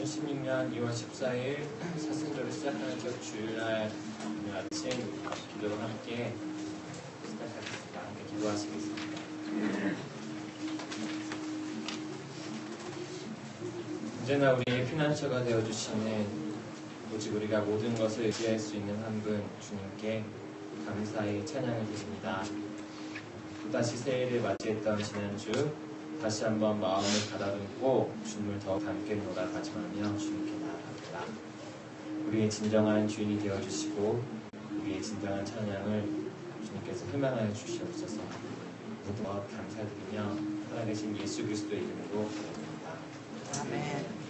2016년 2월 14일 사순절을 시작하는 첫 주일날 오늘 아침 기도로 함께 시작하겠습니다. 함께 기도하시겠습니다. 언제나 우리의 피난처가 되어주시는 오직 우리가 모든 것을 의지할 수 있는 한 분 주님께 감사의 찬양을 드립니다. 또다시 새해를 맞이했던 지난주 다시 한번 마음을 가다듬고 주님을 더 함께 놀아가지하며 주님께 나아갑니다. 우리의 진정한 주인이 되어주시고 우리의 진정한 찬양을 주님께서 희망하여 주시옵소서. 모두 감사드리며 살아계신 예수 그리스도의 이름으로 기도합니다. 아멘.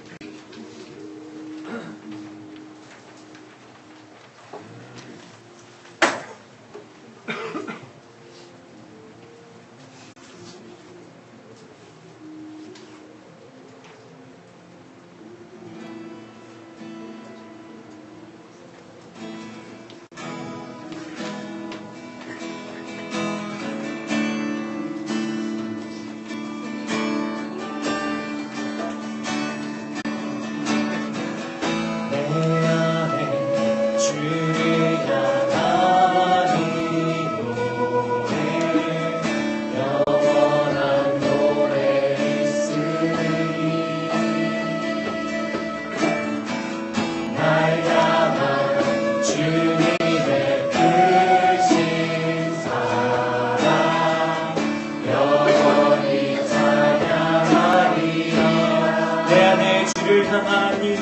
하나님의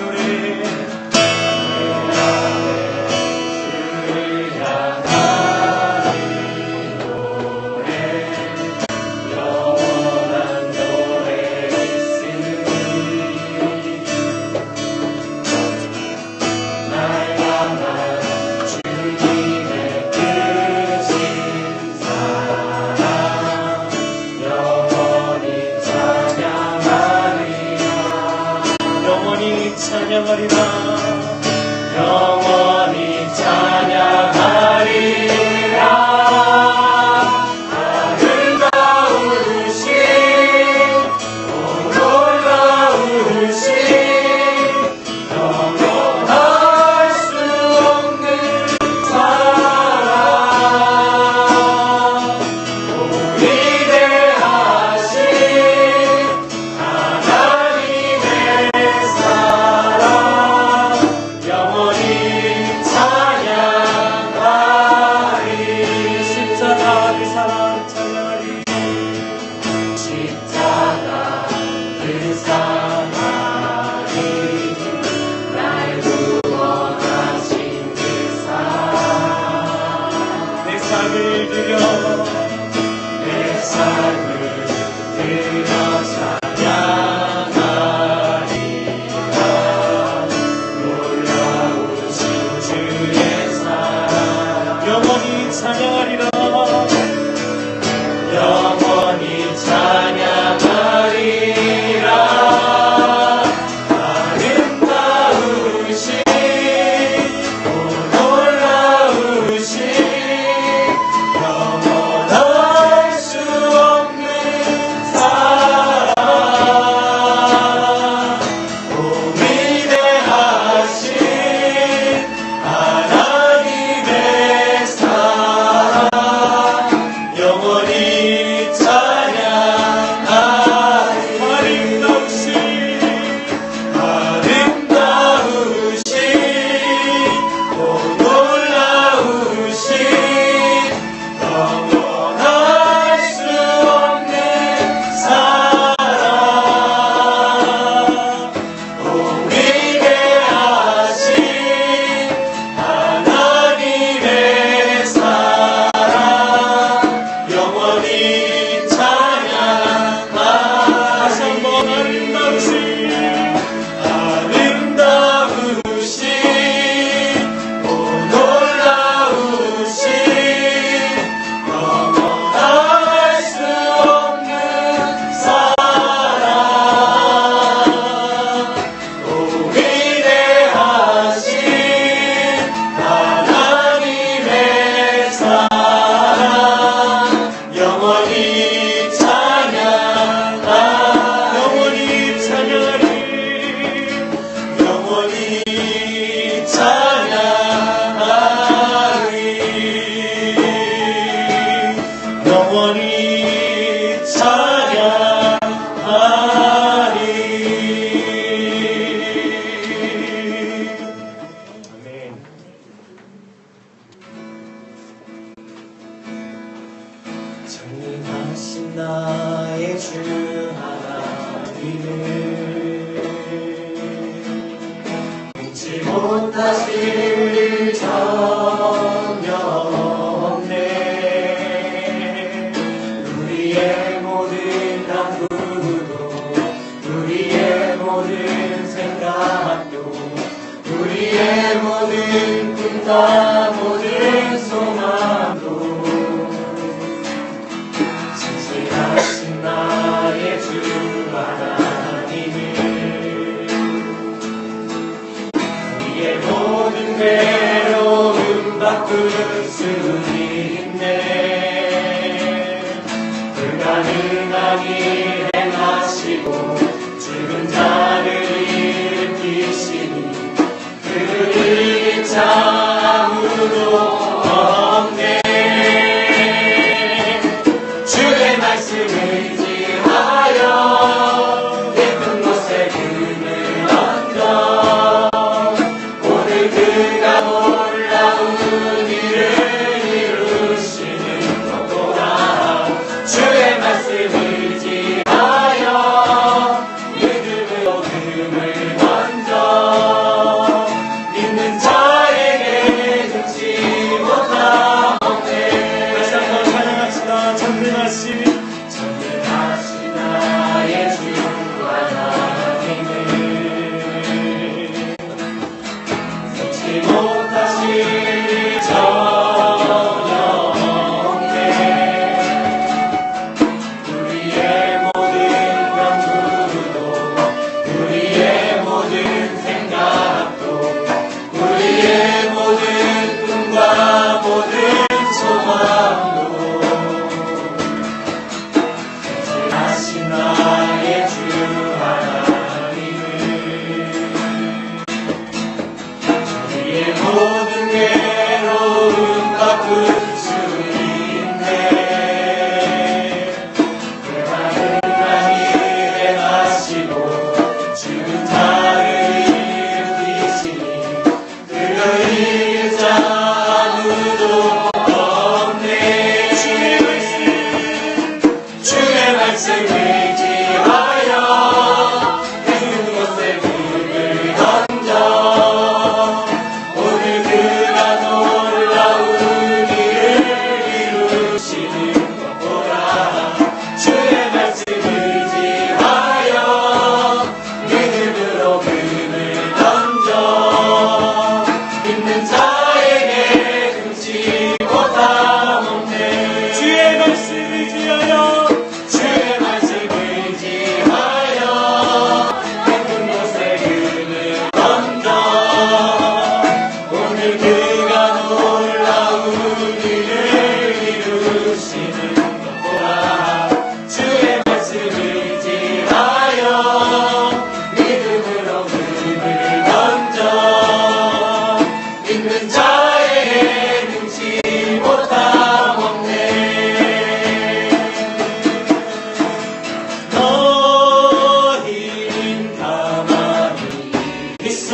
사랑 나의 주 하나님을 잊지 못하실 전혀 없네. 우리의 모든 간구도 우리의 모든 생각도 우리의 모든 꿈과 모든 소망도 신실하신 나의 주 하나님을 우리의 모든 괴로움 바꿀 수 있네. 불가능한 일 행하시고 죽은 자를 일으키시니 그를 이길 자 아무도 없네. 주의 말씀을 의지하여 깊은 곳에 금을 얹어 오늘 그가 놀라운 일을 이루시는 것보다 주의 말씀을 의지하여 믿음으로 금을 얹어 믿는 자에게 눈치 못하 없네. 다시 한번 찬양합시다. 전능하신 나의 주 하나님을 잊지 못하실 전혀 없네. 우리의 모든 간구도 우리의 모든 생각도 우리의 모든 꿈과 모든 소망도 신실하신 나의 주 하나님을 우리의 모든 괴로움 바꿀 수 있네. 불가능한 일 행하시고 죽은 자를 일으키시니 그를 이길 자 아무도 없네. 주의 말씀 의지하여 깊은 곳에 금을 던져 오늘 그가 놀라운 일을 이루시는 것보다 주의 말씀 의지하여 믿음으로 금을 던져 믿는 자에게 금치 못함 없네. 주의 말씀 의지하여 깊은 곳에 금을 던져 오늘 그가 놀라운 일을 이루시는 것보다 주의 말씀 의지하여 믿음으로 금을 던져 믿는 자에게 능치 못함 없네. 너희는 가만히 있어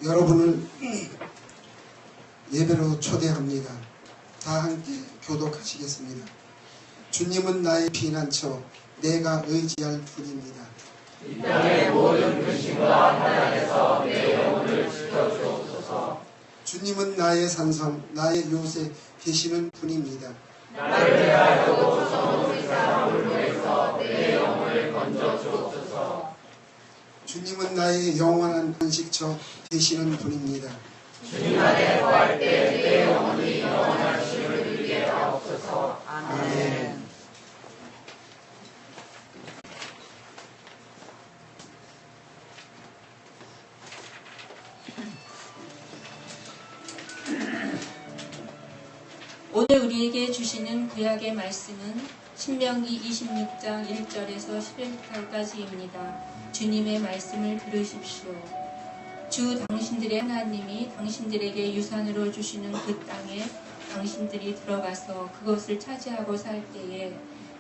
여러분을 예배로 초대합니다. 다 함께 교독하시겠습니다. 주님은 나의 피난처, 내가 의지할 분입니다. 이 땅의 모든 근심과 환난에서 내 영혼을 지켜주옵소서. 주님은 나의 산성, 나의 요새 되시는 분입니다. 나를 대하여도 저놈의 사람을 통해서 내 영혼을 건져주옵소서. 주님은 나의 영원한 안식처 되시는 분입니다. 주님 안에 거할 때 내 영혼이 영원한 쉼을 누리게 하옵소서. 아멘. 오늘 우리에게 주시는 구약의 말씀은 신명기 26장 1절에서 11절까지입니다. 주님의 말씀을 들으십시오. 주 당신들의 하나님이 당신들에게 유산으로 주시는 그 땅에 당신들이 들어가서 그것을 차지하고 살 때에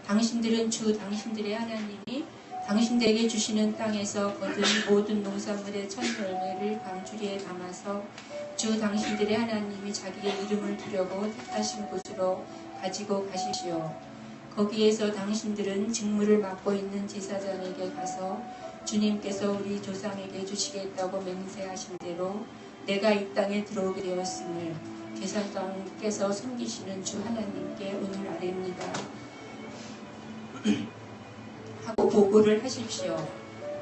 당신들은 주 당신들의 하나님이 당신들에게 주시는 땅에서 거둔 모든 농산물의 첫 열매를 방주리에 담아서 주 당신들의 하나님이 자기의 이름을 두려고 택하신 곳으로 가지고 가십시오. 거기에서 당신들은 직무를 맡고 있는 제사장에게 가서 주님께서 우리 조상에게 주시겠다고 맹세하신 대로 내가 이 땅에 들어오게 되었음을 제사장께서 섬기시는 주 하나님께 오늘 아뢰입니다. 하고 보고를 하십시오.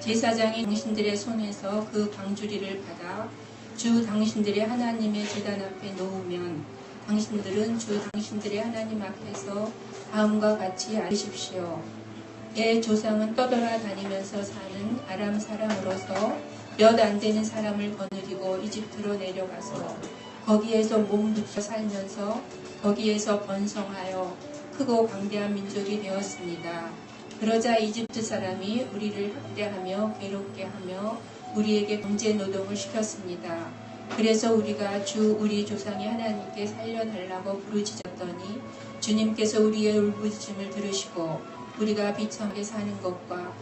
제사장이 당신들의 손에서 그 광주리를 받아 주 당신들의 하나님의 제단 앞에 놓으면 당신들은 주 당신들의 하나님 앞에서 다음과 같이 아뢰십시오. 내 조상은 떠돌아다니면서 사는 아람 사람으로서 몇 안 되는 사람을 거느리고 이집트로 내려가서 거기에서 몸 붙여 살면서 거기에서 번성하여 크고 강대한 민족이 되었습니다. 그러자 이집트 사람이 우리를 학대하며 괴롭게 하며 우리에게 강제 노동을 시켰습니다. 그래서 우리가 주 우리 조상의 하나님께 살려달라고 부르짖었더니 주님께서 우리의 울부짖음을 들으시고 우리가 비참하게 사는 것과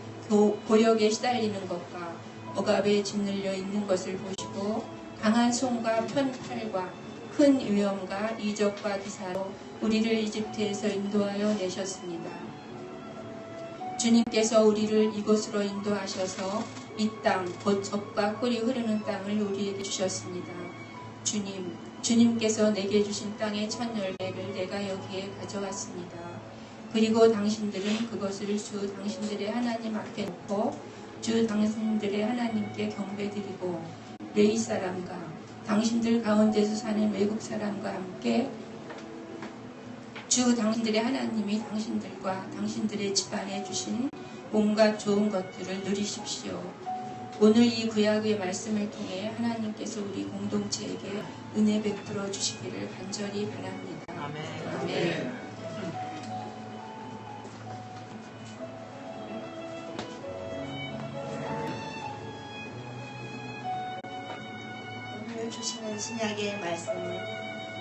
고역에 시달리는 것과 억압에 짓눌려 있는 것을 보시고 강한 손과 편팔과 큰 위험과 이적과 기사로 우리를 이집트에서 인도하여 내셨습니다. 주님께서 우리를 이곳으로 인도하셔서 이 땅, 곧 젖과 꿀이 흐르는 땅을 우리에게 주셨습니다. 주님께서 내게 주신 땅의 첫 열매를 내가 여기에 가져왔습니다. 그리고 당신들은 그것을 주 당신들의 하나님 앞에 놓고 주 당신들의 하나님께 경배드리고 레위 사람과 당신들 가운데서 사는 외국 사람과 함께 주 당신들의 하나님이 당신들과 당신들의 집안에 주신 온갖 좋은 것들을 누리십시오. 오늘 이 구약의 말씀을 통해 하나님께서 우리 공동체에게 은혜 베풀어 주시기를 간절히 바랍니다. 아멘. 아멘. 오늘 주시는 신약의 말씀은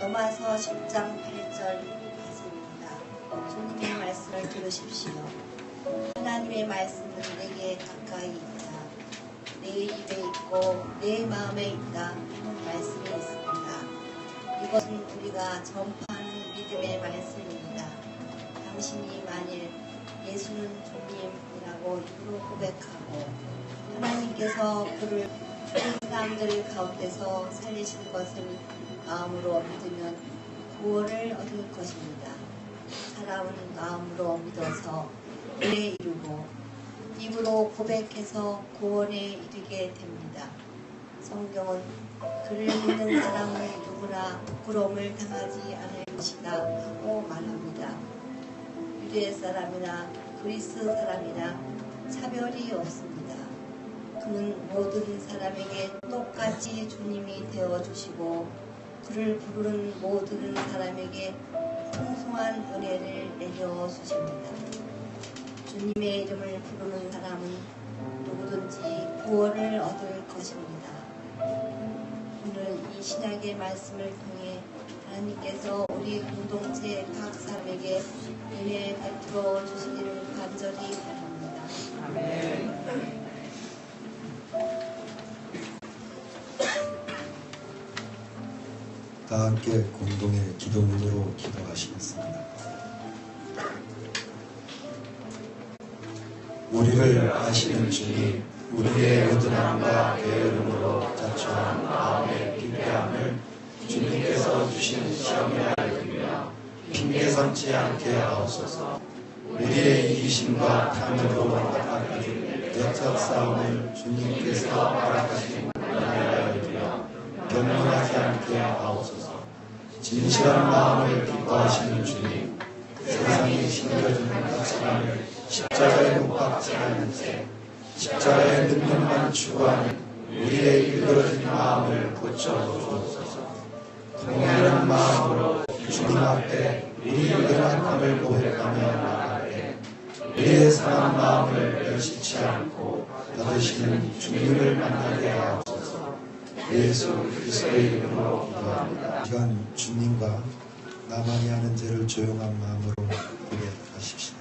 로마서 10장 8절 말씀입니다. 주님의 말씀을 들으십시오. 하나님의 말씀은 내게 가까이 있다. 내 입에 있고 내 마음에 있다 하는 말씀이 있습니다. 이것은 우리가 전파하는 믿음의 말씀입니다. 당신이 만일 예수는 주님이라고 입으로 고백하고 하나님께서 그를 죽은 사람들 가운데서 살리신 것을 마음으로 믿으면 구원을 얻을 것입니다. 살아온 마음으로 믿어서 은혜에 이르고 입으로 고백해서 구원에 이르게 됩니다. 성경은 그를 믿는 사람은 누구나 부끄러움을 당하지 않을 것이다 하고 말합니다. 유대 사람이나 그리스 사람이나 차별이 없습니다. 그는 모든 사람에게 똑같이 주님이 되어주시고 그를 부르는 모든 사람에게 풍성한 은혜를 내려주십니다. 주님의 이름을 부르는 사람은 누구든지 구원을 얻을 것입니다. 오늘 이 신약의 말씀을 통해 하나님께서 우리 공동체 각 사람에게 은혜 베풀어 주시기를 간절히 바랍니다. 아멘. 다 함께 공동의 기도문으로 기도하시겠습니다. 우리를 아시는 주님, 우리의 어두움과 게으름으로 자초한 마음의 빈대함을 주님께서 주신 시험이라 여기며 핑계 삼지 않게 하옵소서. 우리의 이기심과 탐욕으로 가까이 역적 싸움을 주님께서 허락하신 은혜라 여기며 변명하지 않게 하옵소서. 진실한 마음을 기뻐하시는 주님, 세상이 심겨주는 가치관을 십자가에 못 박지 않은 채 십자가의 능력만 추구하는 우리의 일그러진 마음을 고쳐주옵소서. 동일한 마음으로 주님 앞에 우리 연약함을 고백하며 나아갈 때 우리의 상한 마음을 멸시치 않고 받으시는 주님을 만나게 하옵소서. 예수 그리스도의 이름으로 기도합니다. 시간 주님과 나만이 하는 죄를 조용한 마음으로 고백하십시오.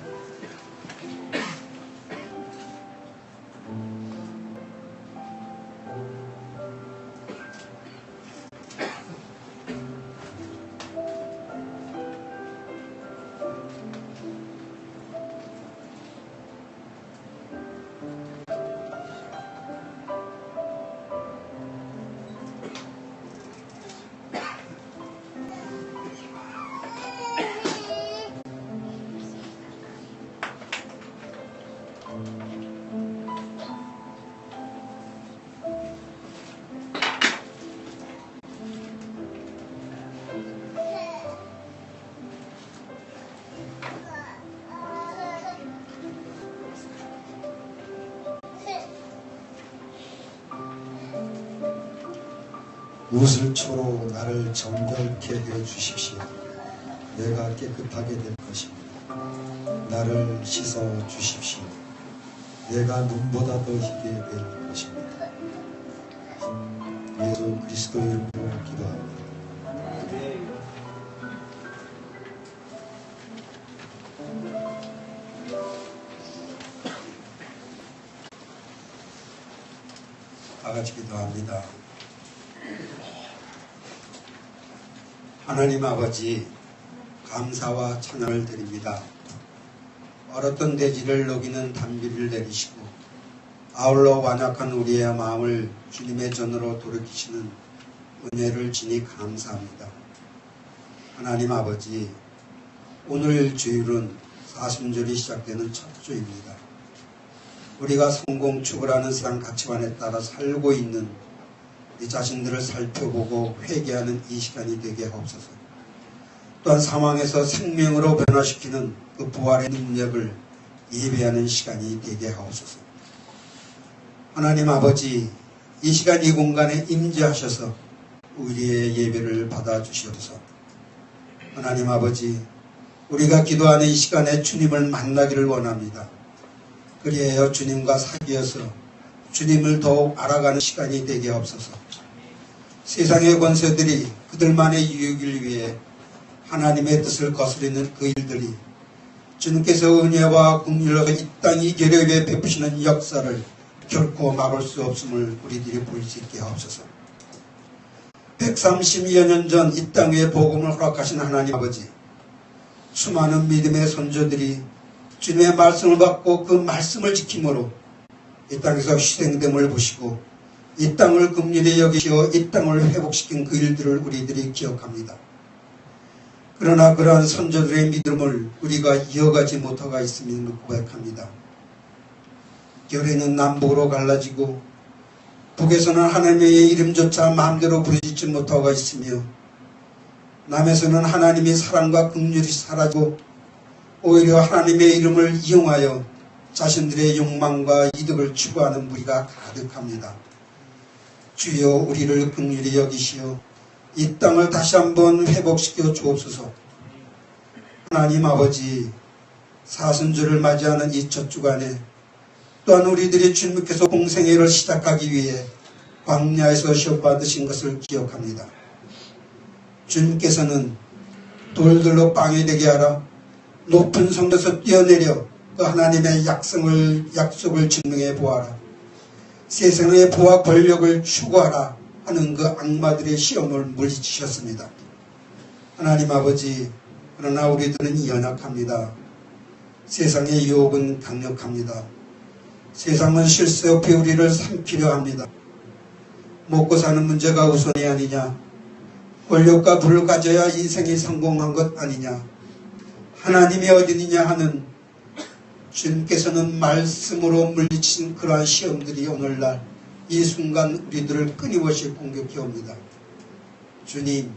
우슬초로 나를 정결케 해 주십시오. 내가 깨끗하게 될 것입니다. 나를 씻어 주십시오. 내가 눈보다 더 희게 될 것입니다. 예수 그리스도 이름으로 기도합니다. 다 같이 기도합니다. 하나님 아버지, 감사와 찬양을 드립니다. 얼었던 대지를 녹이는 단비를 내리시고 아울러 완악한 우리의 마음을 주님의 전으로 돌이키시는 은혜를 지니 감사합니다. 하나님 아버지, 오늘 주일은 사순절이 시작되는 첫 주입니다. 우리가 성공 추구라는 세상 가치관에 따라 살고 있는 이 자신들을 살펴보고 회개하는 이 시간이 되게 하옵소서. 또한 상황에서 생명으로 변화시키는 그 부활의 능력을 예배하는 시간이 되게 하옵소서. 하나님 아버지, 이 시간 이 공간에 임재하셔서 우리의 예배를 받아주시옵소서. 하나님 아버지, 우리가 기도하는 이 시간에 주님을 만나기를 원합니다. 그리하여 주님과 사귀어서 주님을 더욱 알아가는 시간이 되게 하옵소서. 세상의 권세들이 그들만의 유익을 위해 하나님의 뜻을 거스르는 그 일들이 주님께서 은혜와 긍휼로 이 땅 이 계력에 베푸시는 역사를 결코 막을 수 없음을 우리들이 볼 수 있게 하옵소서. 130여 년 전 이 땅 위에 복음을 허락하신 하나님 아버지, 수많은 믿음의 선조들이 주님의 말씀을 받고 그 말씀을 지킴으로 이 땅에서 희생됨을 보시고 이 땅을 긍휼히 여기시어 이 땅을 회복시킨 그 일들을 우리들이 기억합니다. 그러나 그러한 선조들의 믿음을 우리가 이어가지 못하고 있음을 고백합니다. 결에는 남북으로 갈라지고 북에서는 하나님의 이름조차 마음대로 부르짖지 못하고 있으며 남에서는 하나님의 사랑과 긍휼이 사라지고 오히려 하나님의 이름을 이용하여 자신들의 욕망과 이득을 추구하는 무리가 가득합니다. 주여 우리를 긍휼히 여기시어 이 땅을 다시 한번 회복시켜 주옵소서. 하나님 아버지, 사순절을 맞이하는 이 첫 주간에 또한 우리들이 주님께서 공생애를 시작하기 위해 광야에서 시험 받으신 것을 기억합니다. 주님께서는 돌들로 빵이 되게 하라, 높은 성에서 뛰어내려 그 하나님의 약속을 증명해 보아라, 세상의 부와 권력을 추구하라 하는 그 악마들의 시험을 물리치셨습니다. 하나님 아버지, 그러나 우리들은 연약합니다. 세상의 유혹은 강력합니다. 세상은 실수 없이 우리를 삼키려 합니다. 먹고 사는 문제가 우선이 아니냐, 권력과 부를 가져야 인생이 성공한 것 아니냐, 하나님이 어디느냐 하는 주님께서는 말씀으로 물리친 그러한 시험들이 오늘날 이 순간 우리들을 끊임없이 공격해 옵니다. 주님,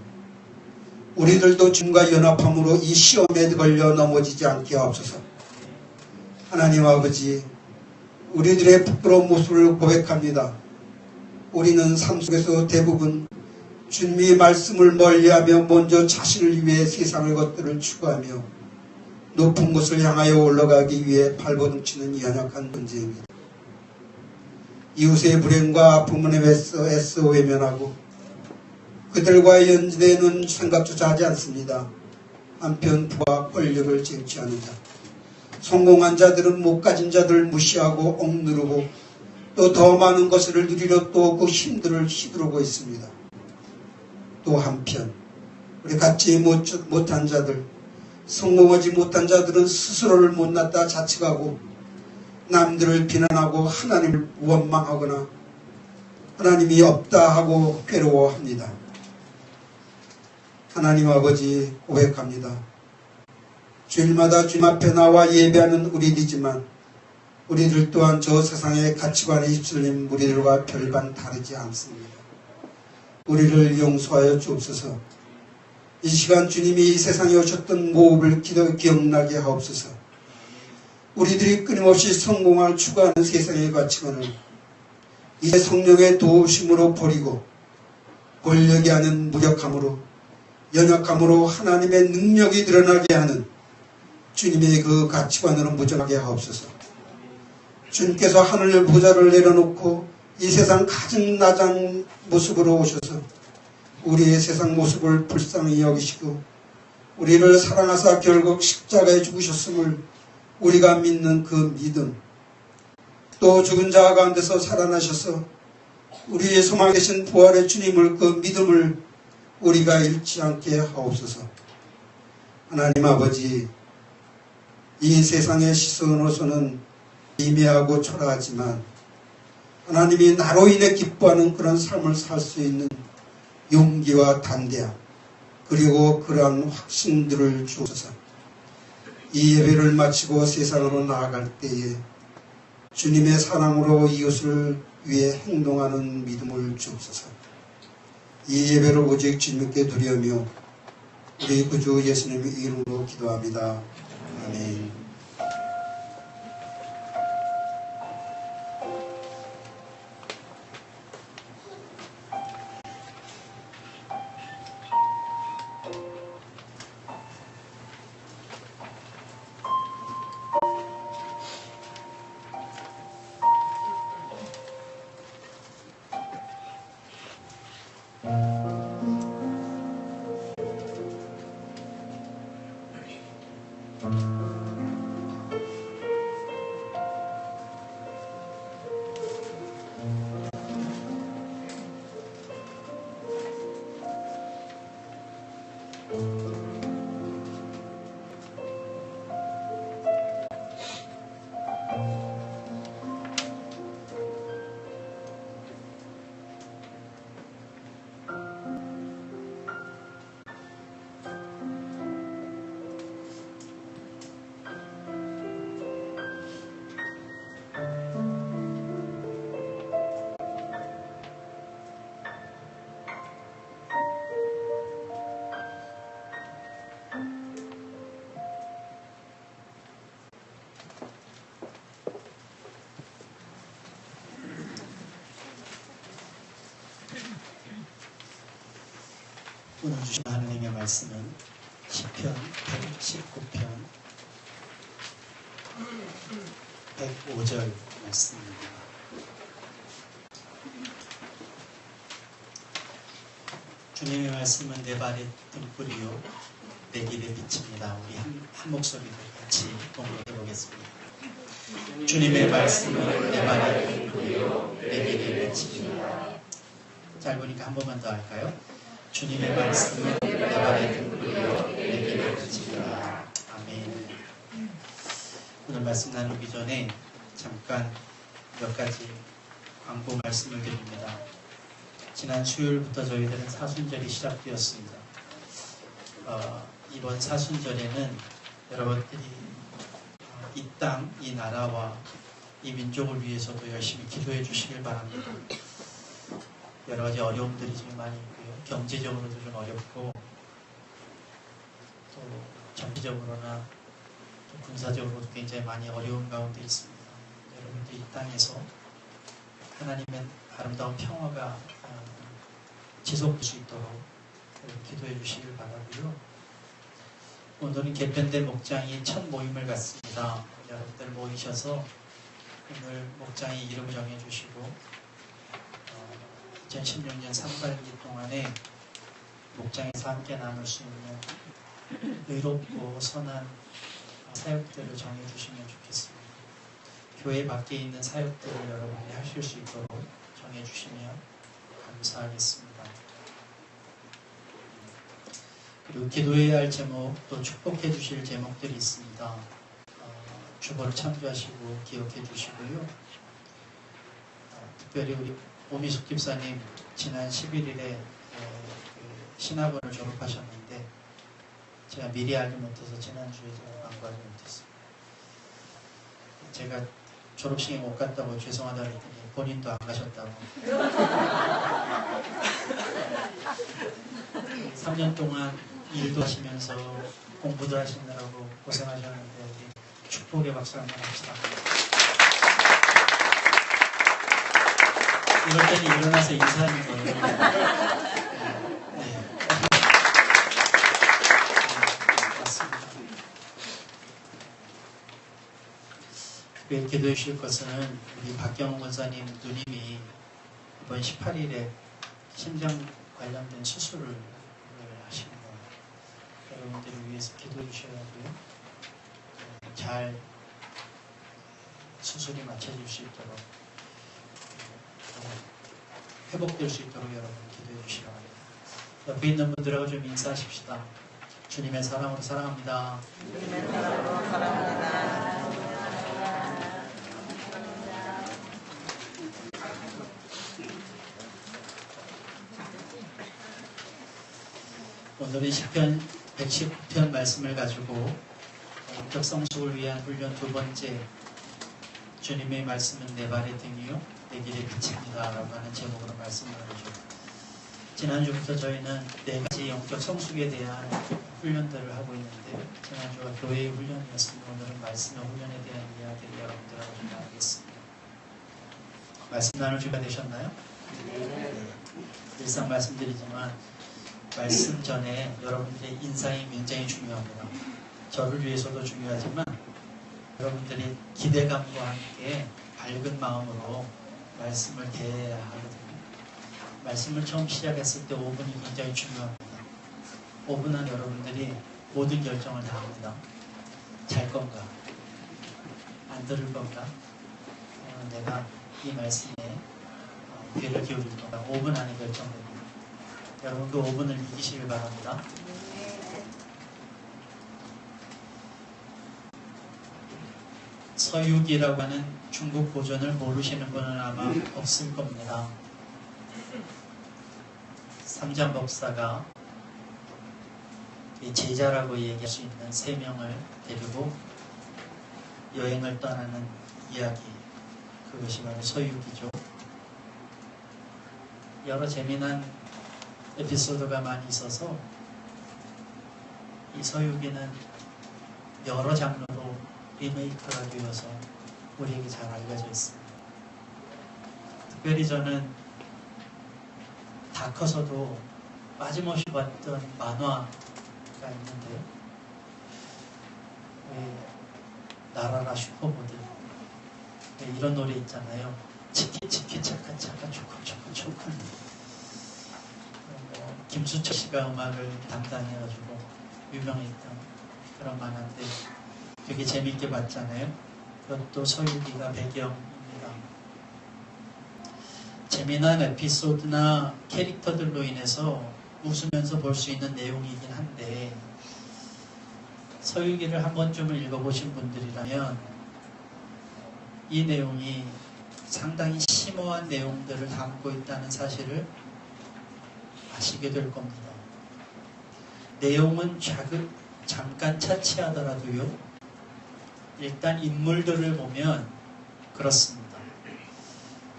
우리들도 주님과 연합함으로 이 시험에 걸려 넘어지지 않게 하옵소서. 하나님 아버지, 우리들의 부끄러운 모습을 고백합니다. 우리는 삶 속에서 대부분 주님의 말씀을 멀리하며 먼저 자신을 위해 세상의 것들을 추구하며 높은 곳을 향하여 올라가기 위해 발버둥치는 연약한 존재입니다. 이웃의 불행과 아픔을 애써 외면하고 그들과의 연대는 생각조차 하지 않습니다. 한편 부와 권력을 쟁취하는 자, 성공한 자들은 못 가진 자들을 무시하고 억누르고 또 더 많은 것을 누리려 또 그 힘들을 휘두르고 있습니다. 또 한편 우리 갖지 못한 자들, 성공하지 못한 자들은 스스로를 못났다 자책하고 남들을 비난하고 하나님을 원망하거나 하나님이 없다 하고 괴로워합니다. 하나님 아버지, 고백합니다. 주일마다 주님 앞에 나와 예배하는 우리들이지만 우리들 또한 저 세상의 가치관에 휩쓸린 우리들과 별반 다르지 않습니다. 우리를 용서하여 주옵소서. 이 시간 주님이 이 세상에 오셨던 모습을 기억나게 하옵소서. 우리들이 끊임없이 성공을 추구하는 세상의 가치관을 이제 성령의 도우심으로 버리고 권력이 아닌 무력함으로 연약함으로 하나님의 능력이 드러나게 하는 주님의 그 가치관으로 무정하게 하옵소서. 주님께서 하늘 보좌를 내려놓고 이 세상 가장 낮은 모습으로 오셔서 우리의 세상 모습을 불쌍히 여기시고 우리를 사랑하사 결국 십자가에 죽으셨음을 우리가 믿는 그 믿음, 또 죽은 자 가운데서 살아나셔서 우리의 소망 되신 부활의 주님을 그 믿음을 우리가 잃지 않게 하옵소서. 하나님 아버지, 이 세상의 시선으로서는 미미하고 초라하지만 하나님이 나로 인해 기뻐하는 그런 삶을 살 수 있는 용기와 담대함, 그리고 그러한 확신들을 주옵소서. 이 예배를 마치고 세상으로 나아갈 때에 주님의 사랑으로 이웃을 위해 행동하는 믿음을 주옵소서. 이 예배를 오직 주님께 드리며 우리 구주 예수님의 이름으로 기도합니다. 아멘. 오늘 주신 하나님의 말씀은 시편 119편 105절 말씀입니다. 주님의 말씀은 내 발의 등불이요 내 길의 빛입니다. 우리 한 목소리로 같이 공부해 보겠습니다. 주님의 말씀은 내 발의 등불이요 내 길의 빛입니다. 잘 보니까 한 번만 더 할까요? 주님의 말씀은 내 발의 등불이요 내 길의 빛이라. 아멘. 오늘 말씀 나누기 전에 잠깐 몇 가지 광고 말씀을 드립니다. 지난 수요일부터 저희들은 사순절이 시작되었습니다. 이번 사순절에는 여러분들이 이 땅, 이 나라와 이 민족을 위해서도 열심히 기도해 주시길 바랍니다. 여러 가지 어려움들이 지금 많이 있고요. 경제적으로도 좀 어렵고 또 정치적으로나 또 군사적으로도 굉장히 많이 어려운 가운데 있습니다. 여러분들이 이 땅에서 하나님의 아름다운 평화가 지속될 수 있도록 기도해 주시길 바라고요. 오늘은 개편된 목장이 첫 모임을 갖습니다. 여러분들 모이셔서 오늘 목장이 이름을 정해주시고 2016년 상반기 동안에 목장에서 함께 나눌 수 있는 의롭고 선한 사역들을 정해주시면 좋겠습니다. 교회 밖에 있는 사역들을 여러분이 하실 수 있도록 정해주시면 감사하겠습니다. 그리고 기도해야 할 제목, 또 축복해 주실 제목들이 있습니다. 주보를 참조하시고 기억해 주시고요. 특별히 우리 오미숙 집사님 지난 11일에 신학원을 졸업하셨는데 제가 미리 알지 못해서 지난주에 제가 광고하지 못했습니다. 제가 졸업식에 못 갔다고 죄송하다고 했더니 본인도 안 가셨다고 3년 동안 일도 하시면서 공부도 하시느라고 고생하셨는데 우리 축복의 박수 한번 합시다. 이럴 때는 일어나서 인사하는 거예요. 네. 맞습니다. 특별히 기도해 주실 것은 우리 박경훈 권사님 누님이 이번 18일에 심장 관련된 수술을 하십니다. 여러분들을 위해서 기도해 주셔야 하고요. 잘 수술이 맞춰질 수 있도록 회복될 수 있도록 여러분 기도해 주시기 바랍니다. 옆에 있는 분들하고 좀 인사하십시다. 주님의 사랑으로 사랑합니다. 주님의 사랑으로 사랑합니다. 오늘은 시편 119편 말씀을 가지고 영적 성숙을 위한 훈련 두 번째, 주님의 말씀은 내 발의 등이요 내 길의 빛입니다 라고 하는 제목으로 말씀을 하죠. 지난주부터 저희는 네 가지 영적 성숙에 대한 훈련들을 하고 있는데 지난주가 교회의 훈련이었습니다. 오늘은 말씀의 훈련에 대한 이야기를 여러분들하고 좀 나누겠습니다. 말씀 나눌 준비가 되셨나요? 네. 일상 말씀드리지만 말씀 전에 여러분들의 인상이 굉장히 중요합니다. 저를 위해서도 중요하지만 여러분들이 기대감과 함께 밝은 마음으로 말씀을 대해야 하거든요. 말씀을 처음 시작했을 때 5분이 굉장히 중요합니다. 5분 안에 여러분들이 모든 결정을 다 합니다. 잘 건가? 안 들을 건가? 내가 이 말씀에 귀를 기울일 건가? 5분 안에 결정됩니다. 여러분 그 5분을 이기시길 바랍니다. 서유기라고 하는 중국 고전을 모르시는 분은 아마 없을 겁니다. 삼장법사가 제자라고 얘기할 수 있는 3명을 데리고 여행을 떠나는 이야기, 그것이 바로 서유기죠. 여러 재미난 에피소드가 많이 있어서 이 서유기는 여러 장르로 리메이크가 되어서 우리에게 잘 알려져 있습니다. 특별히 저는 다 커서도 빠짐없이 봤던 만화가 있는데요. 나라라 슈퍼모델 이런 노래 있잖아요. 치키치키 차카차카 초콘초콘초콘. 김수철 씨가 음악을 담당해가지고 유명했던 그런 만화인데 되게 재밌게 봤잖아요. 그것도 서유기가 배경입니다. 재미난 에피소드나 캐릭터들로 인해서 웃으면서 볼 수 있는 내용이긴 한데 서유기를 한 번쯤은 읽어보신 분들이라면 이 내용이 상당히 심오한 내용들을 담고 있다는 사실을 아시게 될 겁니다. 내용은 잠깐 차치하더라도요. 일단 인물들을 보면 그렇습니다.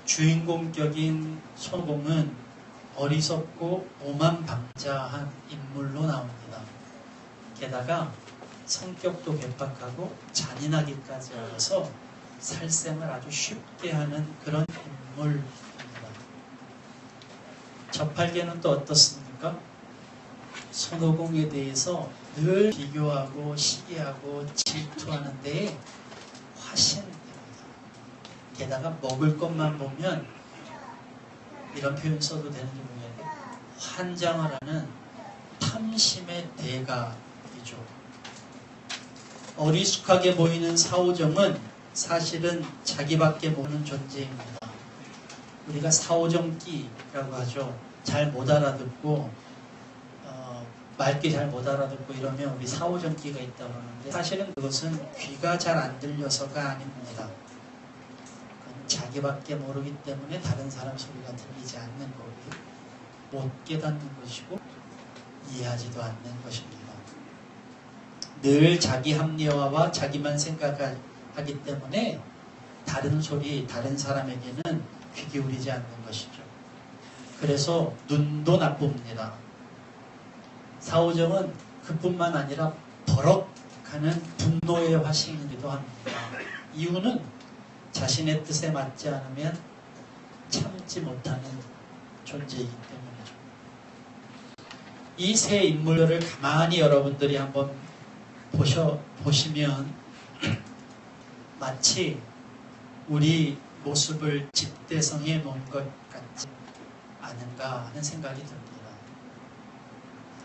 주인공격인 손오공은 어리석고 오만방자한 인물로 나옵니다. 게다가 성격도 괴팍하고 잔인하기까지 하여서 살생을 아주 쉽게 하는 그런 인물입니다. 저팔계는 또 어떻습니까? 손오공에 대해서 늘 비교하고 시기하고 질투하는 데에 화신입니다. 게다가 먹을 것만 보면 이런 표현 써도 되는지 모르겠는데 환장을 하는 탐심의 대가이죠. 어리숙하게 보이는 사오정은 사실은 자기밖에 모르는 존재입니다. 우리가 사오정끼라고 하죠. 잘 못 알아듣고 맑게 잘 못 알아듣고 이러면 우리 사오정끼가 있다고 하는데 사실은 그것은 귀가 잘 안 들려서가 아닙니다. 자기밖에 모르기 때문에 다른 사람 소리가 들리지 않는 거고요. 못 깨닫는 것이고 이해하지도 않는 것입니다. 늘 자기 합리화와 자기만 생각하기 때문에 다른 소리, 다른 사람에게는 귀 기울이지 않는 것이죠. 그래서 눈도 나쁩니다. 사오정은 그뿐만 아니라 버럭하는 분노의 화신이기도 합니다. 이유는 자신의 뜻에 맞지 않으면 참지 못하는 존재이기 때문이죠. 이 세 인물들을 가만히 여러분들이 한번 보시면 마치 우리 모습을 집대성해 놓은 것 같지 않은가 하는 생각이 듭니다.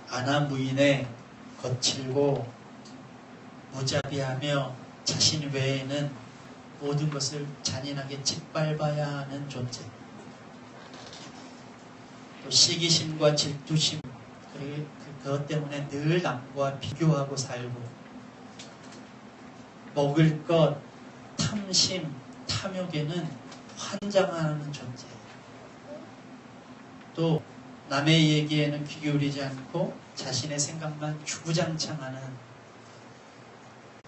아나무인의 거칠고 무자비하며 자신 외에는 모든 것을 잔인하게 짓밟아야 하는 존재. 또 시기심과 질투심, 그리고 그것 때문에 늘 남과 비교하고 살고, 먹을 것, 탐심, 탐욕에는 환장하는 존재. 또 남의 얘기에는 귀 기울이지 않고 자신의 생각만 주구장창하는,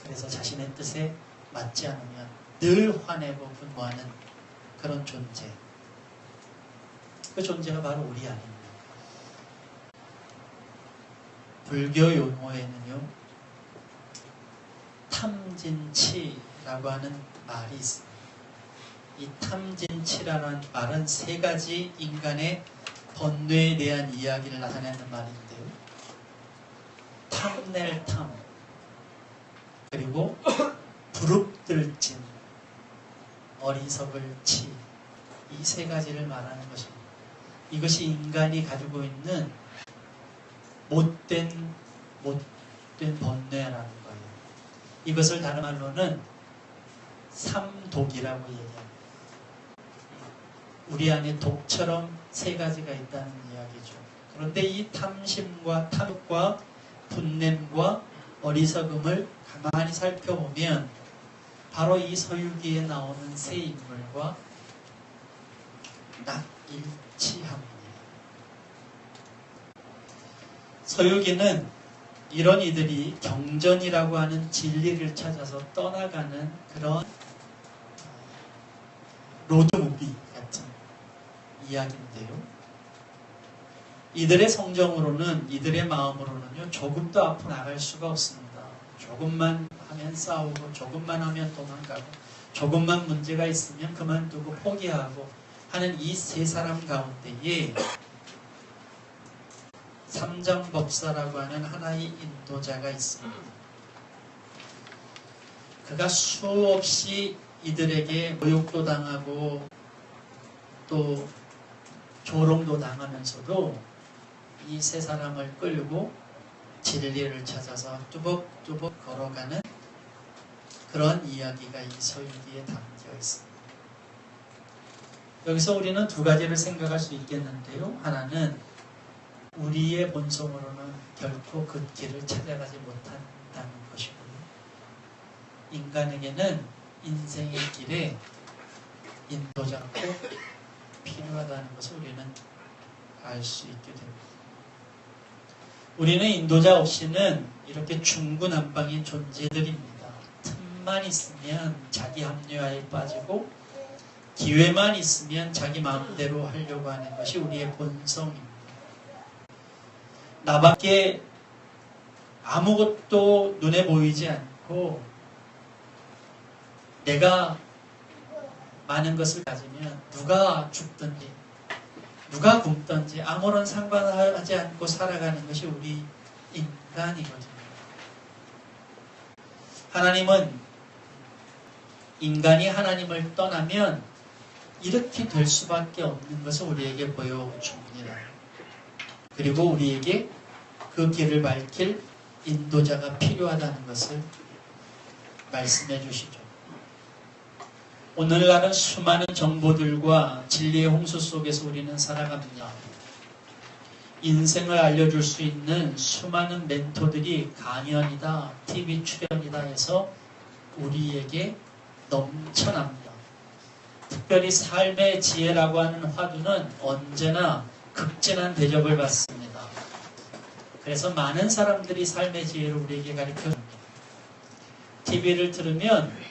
그래서 자신의 뜻에 맞지 않으면 늘 화내고 분노하는 그런 존재. 그 존재가 바로 우리 아닙니다. 불교 용어에는요, 탐진치라고 하는 말이 있습니다. 이 탐진치라는 말은 세 가지 인간의 번뇌에 대한 이야기를 나타내는 말인데요. 탐낼 탐, 그리고 부릅들진, 어리석을 치, 이 세 가지를 말하는 것입니다. 이것이 인간이 가지고 있는 못된 번뇌라는 거예요. 이것을 다른 말로는 삼독이라고 얘기합니다. 우리 안에 독처럼 세 가지가 있다는 이야기죠. 그런데 이 탐심과 탐욕과 분냄과 어리석음을 가만히 살펴보면 바로 이 서유기에 나오는 세 인물과 일치합니다. 서유기는 이런 이들이 경전이라고 하는 진리를 찾아서 떠나가는 그런 로드무비 같은 이야기인데요. 이들의 성정으로는, 이들의 마음으로는요, 조금도 앞으로 나갈 수가 없습니다. 조금만 하면 싸우고, 조금만 하면 도망가고, 조금만 문제가 있으면 그만두고 포기하고 하는 이 세 사람 가운데에 삼장법사라고 하는 하나의 인도자가 있습니다. 그가 수없이 이들에게 모욕도 당하고 또 조롱도 당하면서도 이 세 사람을 끌고 진리를 찾아서 뚜벅뚜벅 걸어가는 그런 이야기가 이 서유기에 담겨 있습니다. 여기서 우리는 두 가지를 생각할 수 있겠는데요. 하나는 우리의 본성으로는 결코 그 길을 찾아가지 못한다는 것이고요. 인간에게는 인생의 길에 인도자가 꼭 필요하다는 것을 우리는 알 수 있게 됩니다. 우리는 인도자 없이는 이렇게 중구난방인 존재들입니다. 틈만 있으면 자기 합리화에 빠지고 기회만 있으면 자기 마음대로 하려고 하는 것이 우리의 본성입니다. 나밖에 아무것도 눈에 보이지 않고 내가 많은 것을 가지면 누가 죽든지 누가 굶든지 아무런 상관하지 않고 살아가는 것이 우리 인간이거든요. 하나님은 인간이 하나님을 떠나면 이렇게 될 수밖에 없는 것을 우리에게 보여줍니다. 그리고 우리에게 그 길을 밝힐 인도자가 필요하다는 것을 말씀해 주시죠. 오늘날은 수많은 정보들과 진리의 홍수 속에서 우리는 살아갑니다. 인생을 알려줄 수 있는 수많은 멘토들이 강연이다, TV 출연이다 해서 우리에게 넘쳐납니다. 특별히 삶의 지혜라고 하는 화두는 언제나 극진한 대접을 받습니다. 그래서 많은 사람들이 삶의 지혜를 우리에게 가르쳐줍니다. TV를 들으면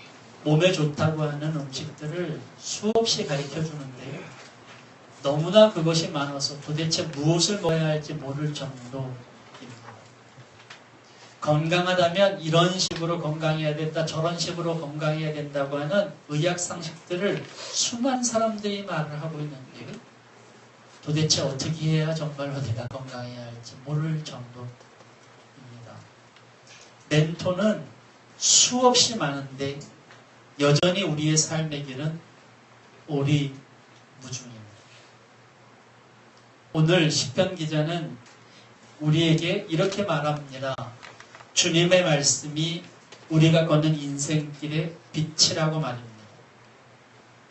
몸에 좋다고 하는 음식들을 수없이 가르쳐주는데요. 너무나 그것이 많아서 도대체 무엇을 먹어야 할지 모를 정도입니다. 건강하다면 이런 식으로 건강해야 된다, 저런 식으로 건강해야 된다고 하는 의학 상식들을 수많은 사람들이 말을 하고 있는데요. 도대체 어떻게 해야 정말로 내가 건강해야 할지 모를 정도입니다. 멘토는 수없이 많은데 여전히 우리의 삶의 길은 오리무중입니다. 오늘 시편 기자는 우리에게 이렇게 말합니다. 주님의 말씀이 우리가 걷는 인생길의 빛이라고 말입니다.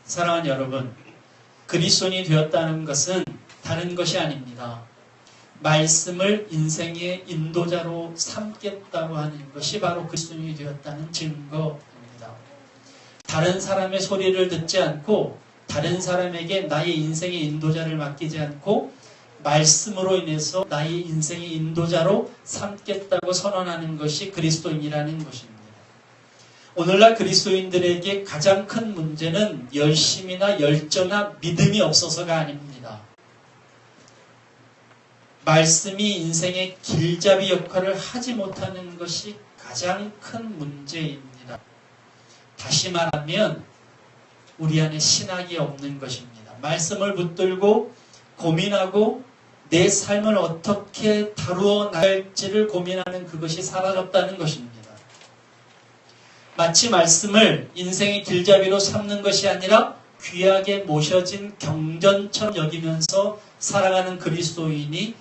사랑하는 여러분, 그리스도인이 되었다는 것은 다른 것이 아닙니다. 말씀을 인생의 인도자로 삼겠다고 하는 것이 바로 그리스도인이 되었다는 증거입니다. 다른 사람의 소리를 듣지 않고 다른 사람에게 나의 인생의 인도자를 맡기지 않고 말씀으로 인해서 나의 인생의 인도자로 삼겠다고 선언하는 것이 그리스도인이라는 것입니다. 오늘날 그리스도인들에게 가장 큰 문제는 열심이나 열정이나 믿음이 없어서가 아닙니다. 말씀이 인생의 길잡이 역할을 하지 못하는 것이 가장 큰 문제입니다. 다시 말하면 우리 안에 신학이 없는 것입니다. 말씀을 붙들고 고민하고 내 삶을 어떻게 다루어 나갈지를 고민하는 그것이 사라졌다는 것입니다. 마치 말씀을 인생의 길잡이로 삼는 것이 아니라 귀하게 모셔진 경전처럼 여기면서 살아가는 그리스도인이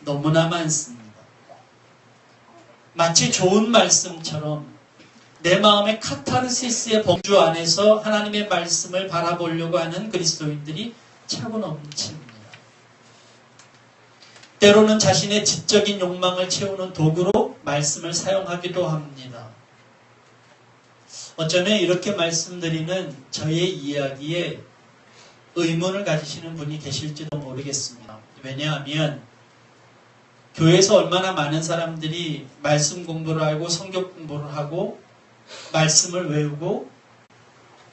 너무나 많습니다. 마치 좋은 말씀처럼 내 마음의 카타르시스의 범주 안에서 하나님의 말씀을 바라보려고 하는 그리스도인들이 차고 넘칩니다. 때로는 자신의 지적인 욕망을 채우는 도구로 말씀을 사용하기도 합니다. 어쩌면 이렇게 말씀드리는 저의 이야기에 의문을 가지시는 분이 계실지도 모르겠습니다. 왜냐하면 교회에서 얼마나 많은 사람들이 말씀 공부를 하고 성경 공부를 하고 말씀을 외우고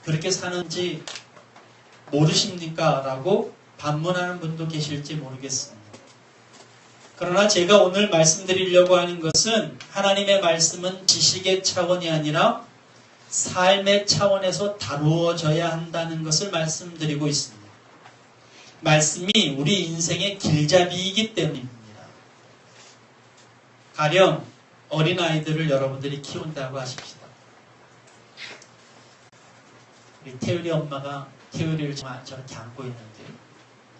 그렇게 사는지 모르십니까? 라고 반문하는 분도 계실지 모르겠습니다. 그러나 제가 오늘 말씀드리려고 하는 것은 하나님의 말씀은 지식의 차원이 아니라 삶의 차원에서 다루어져야 한다는 것을 말씀드리고 있습니다. 말씀이 우리 인생의 길잡이이기 때문입니다. 가령 어린아이들을 여러분들이 키운다고 하십시다. 우리 태율이 엄마가 태율이를 저렇게 안고 있는데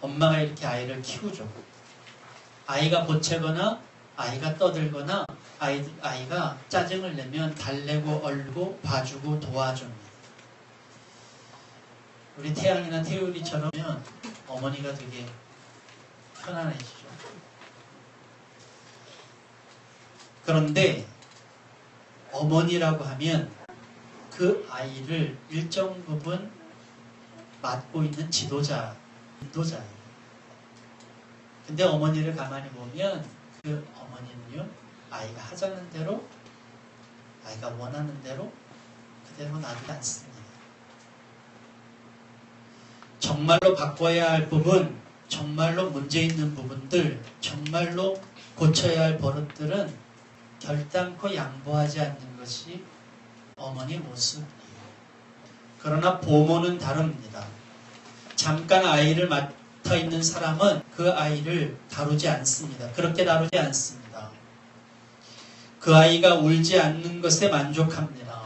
엄마가 이렇게 아이를 키우죠. 아이가 보채거나 아이가 떠들거나 아이가 짜증을 내면 달래고 얼고 봐주고 도와줍니다. 우리 태양이나 태율이처럼 어머니가 되게 편안해지죠. 그런데 어머니라고 하면 그 아이를 일정 부분 맡고 있는 지도자, 인도자예요. 근데 어머니를 가만히 보면 그 어머니는요, 아이가 하자는 대로, 아이가 원하는 대로 그대로 놔두지 않습니다. 정말로 바꿔야 할 부분, 정말로 문제 있는 부분들, 정말로 고쳐야 할 버릇들은 결단코 양보하지 않는 것이 어머니의 모습이에요. 그러나 보모는 다릅니다. 잠깐 아이를 맡아 있는 사람은 그 아이를 다루지 않습니다. 그렇게 다루지 않습니다. 그 아이가 울지 않는 것에 만족합니다.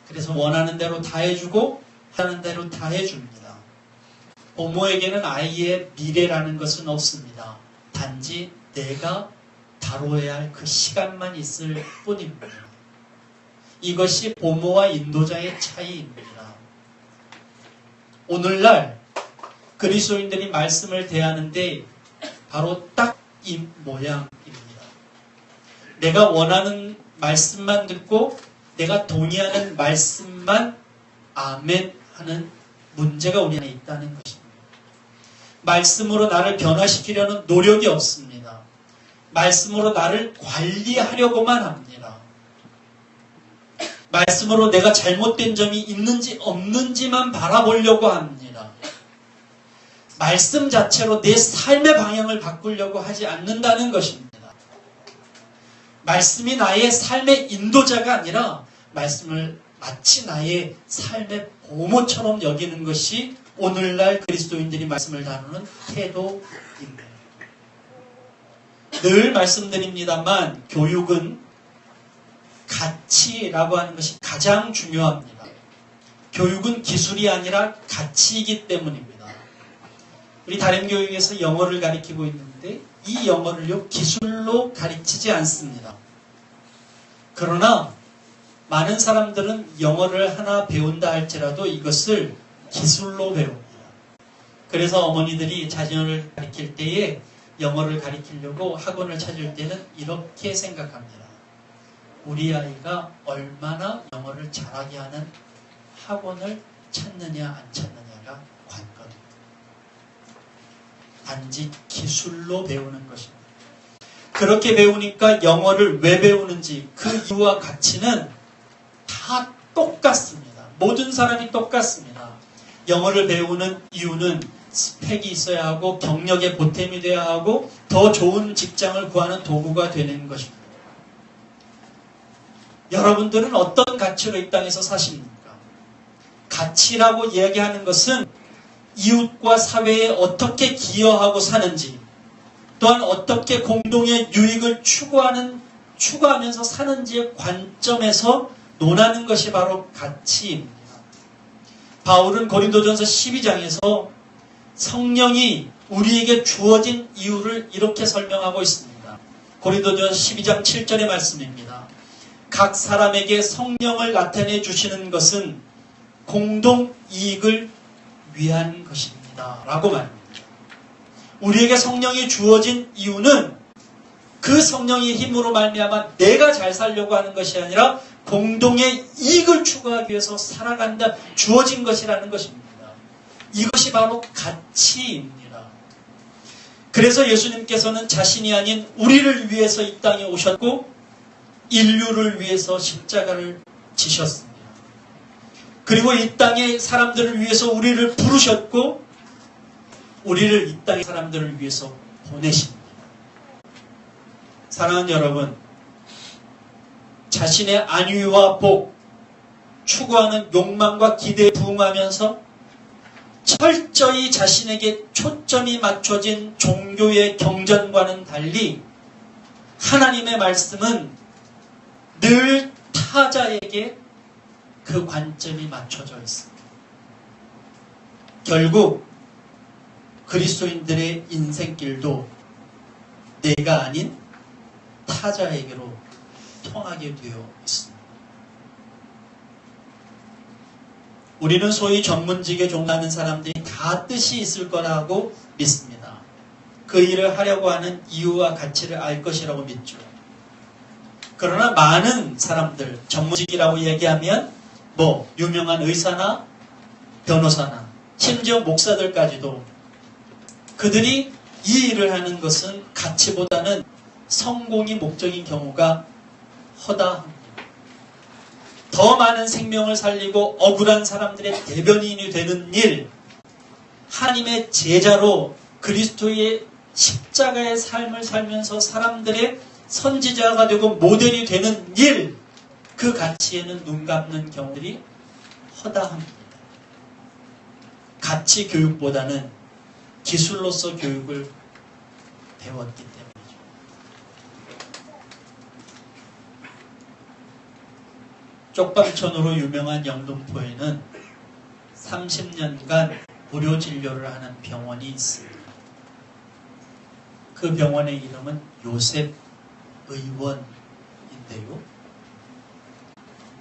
그래서 원하는 대로 다 해주고 하는 대로 다 해줍니다. 부모에게는 아이의 미래라는 것은 없습니다. 단지 내가 다뤄야 할 그 시간만 있을 뿐입니다. 이것이 부모와 인도자의 차이입니다. 오늘날 그리스도인들이 말씀을 대하는데 바로 딱 이 모양입니다. 내가 원하는 말씀만 듣고 내가 동의하는 말씀만 아멘 하는 문제가 우리 안에 있다는 것입니다. 말씀으로 나를 변화시키려는 노력이 없습니다. 말씀으로 나를 관리하려고만 합니다. 말씀으로 내가 잘못된 점이 있는지 없는지만 바라보려고 합니다. 말씀 자체로 내 삶의 방향을 바꾸려고 하지 않는다는 것입니다. 말씀이 나의 삶의 인도자가 아니라 말씀을 마치 나의 삶의 보모처럼 여기는 것이 오늘날 그리스도인들이 말씀을 다루는 태도입니다. 늘 말씀드립니다만 교육은 가치라고 하는 것이 가장 중요합니다. 교육은 기술이 아니라 가치이기 때문입니다. 우리 다림교육에서 영어를 가리키고 있는데 이 영어를요 기술로 가르치지 않습니다. 그러나 많은 사람들은 영어를 하나 배운다 할지라도 이것을 기술로 배웁니다. 그래서 어머니들이 자녀를 가르칠 때에 영어를 가르치려고 학원을 찾을 때는 이렇게 생각합니다. 우리 아이가 얼마나 영어를 잘하게 하는 학원을 찾느냐 안 찾느냐가 관건입니다. 단지 기술로 배우는 것입니다. 그렇게 배우니까 영어를 왜 배우는지 그 이유와 가치는 다 똑같습니다. 모든 사람이 똑같습니다. 영어를 배우는 이유는 스펙이 있어야 하고 경력에 보탬이 돼야 하고 더 좋은 직장을 구하는 도구가 되는 것입니다. 여러분들은 어떤 가치로 이 땅에서 사십니까? 가치라고 이야기하는 것은 이웃과 사회에 어떻게 기여하고 사는지 또한 어떻게 공동의 유익을 추구하면서 사는지의 관점에서 논하는 것이 바로 가치입니다. 바울은 고린도전서 12장에서 성령이 우리에게 주어진 이유를 이렇게 설명하고 있습니다. 고린도전서 12장 7절의 말씀입니다. 각 사람에게 성령을 나타내 주시는 것은 공동 이익을 위한 것입니다. 라고 말합니다. 우리에게 성령이 주어진 이유는 그 성령의 힘으로 말미암아 내가 잘 살려고 하는 것이 아니라 공동의 이익을 추구하기 위해서 살아간다 주어진 것이라는 것입니다. 이것이 바로 가치입니다. 그래서 예수님께서는 자신이 아닌 우리를 위해서 이 땅에 오셨고 인류를 위해서 십자가를 지셨습니다. 그리고 이 땅의 사람들을 위해서 우리를 부르셨고 우리를 이 땅의 사람들을 위해서 보내십니다. 사랑하는 여러분, 자신의 안위와 복, 추구하는 욕망과 기대에 부응하면서 철저히 자신에게 초점이 맞춰진 종교의 경전과는 달리 하나님의 말씀은 늘 타자에게 그 관점이 맞춰져 있습니다. 결국 그리스도인들의 인생길도 내가 아닌 타자에게로 통하게 되어 있습니다. 우리는 소위 전문직에 종사하는 사람들이 다 뜻이 있을 거라고 믿습니다. 그 일을 하려고 하는 이유와 가치를 알 것이라고 믿죠. 그러나 많은 사람들, 전문직이라고 얘기하면 뭐 유명한 의사나 변호사나 심지어 목사들까지도 그들이 이 일을 하는 것은 가치보다는 성공이 목적인 경우가 허다합니다. 더 많은 생명을 살리고 억울한 사람들의 대변인이 되는 일, 하나님의 제자로 그리스도의 십자가의 삶을 살면서 사람들의 선지자가 되고 모델이 되는 일, 그 가치에는 눈 감는 경우들이 허다합니다. 가치 교육보다는 기술로서 교육을 배웠기 때문이죠. 쪽방촌으로 유명한 영등포에는 30년간 무료 진료를 하는 병원이 있습니다. 그 병원의 이름은 요셉 의원인데요.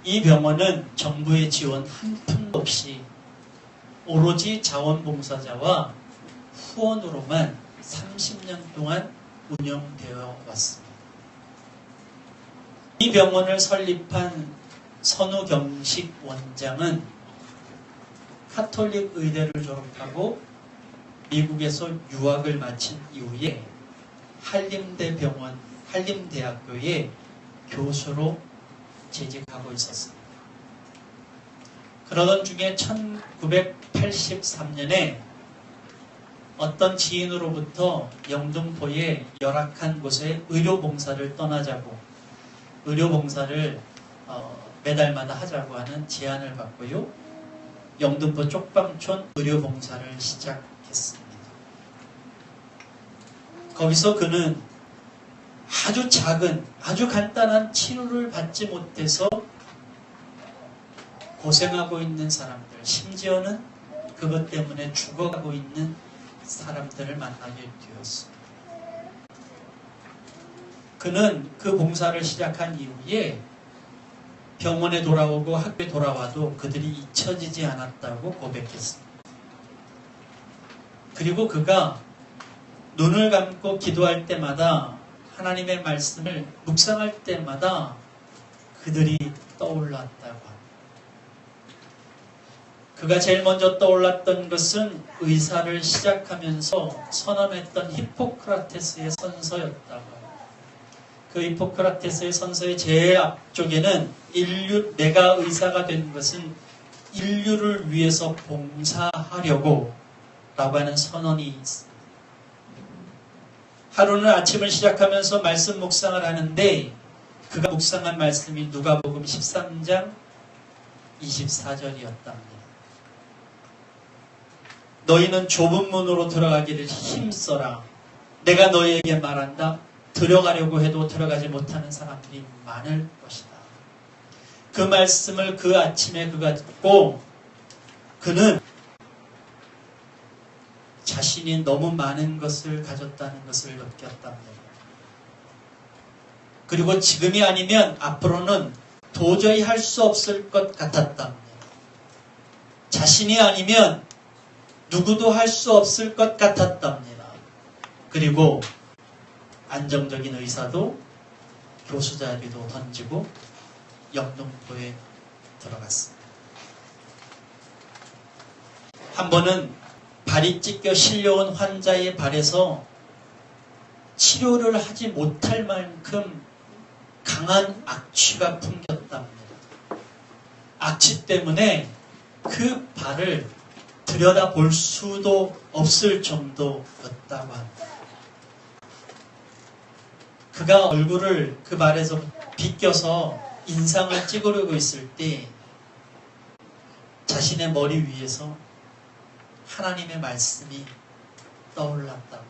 이 병원은 정부의 지원 한 푼도 없이 오로지 자원봉사자와 후원으로만 30년 동안 운영되어 왔습니다. 이 병원을 설립한 선우경식 원장은 카톨릭 의대를 졸업하고 미국에서 유학을 마친 이후에 한림대학교의 교수로 재직하고 있었습니다. 그러던 중에 1983년에 어떤 지인으로부터 영등포의 열악한 곳에 의료봉사를 떠나자고, 의료봉사를 매달마다 하자고 하는 제안을 받고요. 영등포 쪽방촌 의료봉사를 시작했습니다. 거기서 그는 아주 작은, 아주 간단한 치료를 받지 못해서 고생하고 있는 사람들, 심지어는 그것 때문에 죽어가고 있는 사람들을 만나게 되었습니다. 그는 그 봉사를 시작한 이후에 병원에 돌아오고 학교에 돌아와도 그들이 잊혀지지 않았다고 고백했습니다. 그리고 그가 눈을 감고 기도할 때마다, 하나님의 말씀을 묵상할 때마다 그들이 떠올랐다고 합니다. 그가 제일 먼저 떠올랐던 것은 의사를 시작하면서 선언했던 히포크라테스의 선서였다고 합니다. 그 히포크라테스의 선서의 제일 앞쪽에는 내가 의사가 된 것은 인류를 위해서 봉사하려고 라고 하는 선언이 있습니다. 하루는 아침을 시작하면서 말씀 묵상을 하는데 그가 묵상한 말씀이 누가복음 13장 24절이었답니다. 너희는 좁은 문으로 들어가기를 힘써라. 내가 너희에게 말한다. 들어가려고 해도 들어가지 못하는 사람들이 많을 것이다. 그 말씀을 그 아침에 그가 듣고 그는 자신이 너무 많은 것을 가졌다는 것을 느꼈답니다. 그리고 지금이 아니면 앞으로는 도저히 할 수 없을 것 같았답니다. 자신이 아니면 누구도 할 수 없을 것 같았답니다. 그리고 안정적인 의사도 교수 자리도 던지고 영등포에 들어갔습니다. 한 번은 발이 찢겨 실려온 환자의 발에서 치료를 하지 못할 만큼 강한 악취가 풍겼답니다. 악취 때문에 그 발을 들여다볼 수도 없을 정도였다고 합니다. 그가 얼굴을 그 발에서 비껴서 인상을 찍으려고 있을 때 자신의 머리 위에서 하나님의 말씀이 떠올랐다고.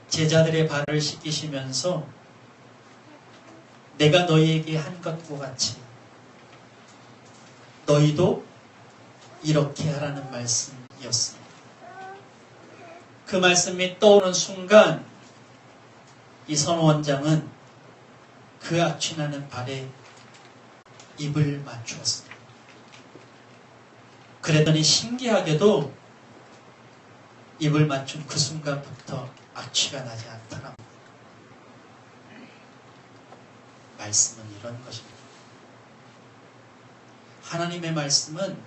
제자들의 발을 씻기시면서 내가 너희에게 한 것과 같이 너희도 이렇게 하라는 말씀이었습니다. 그 말씀이 떠오르는 순간 이 선원장은 그 악취나는 발에 입을 맞추었습니다. 그랬더니 신기하게도 입을 맞춘 그 순간부터 악취가 나지 않더랍니다. 말씀은 이런 것입니다. 하나님의 말씀은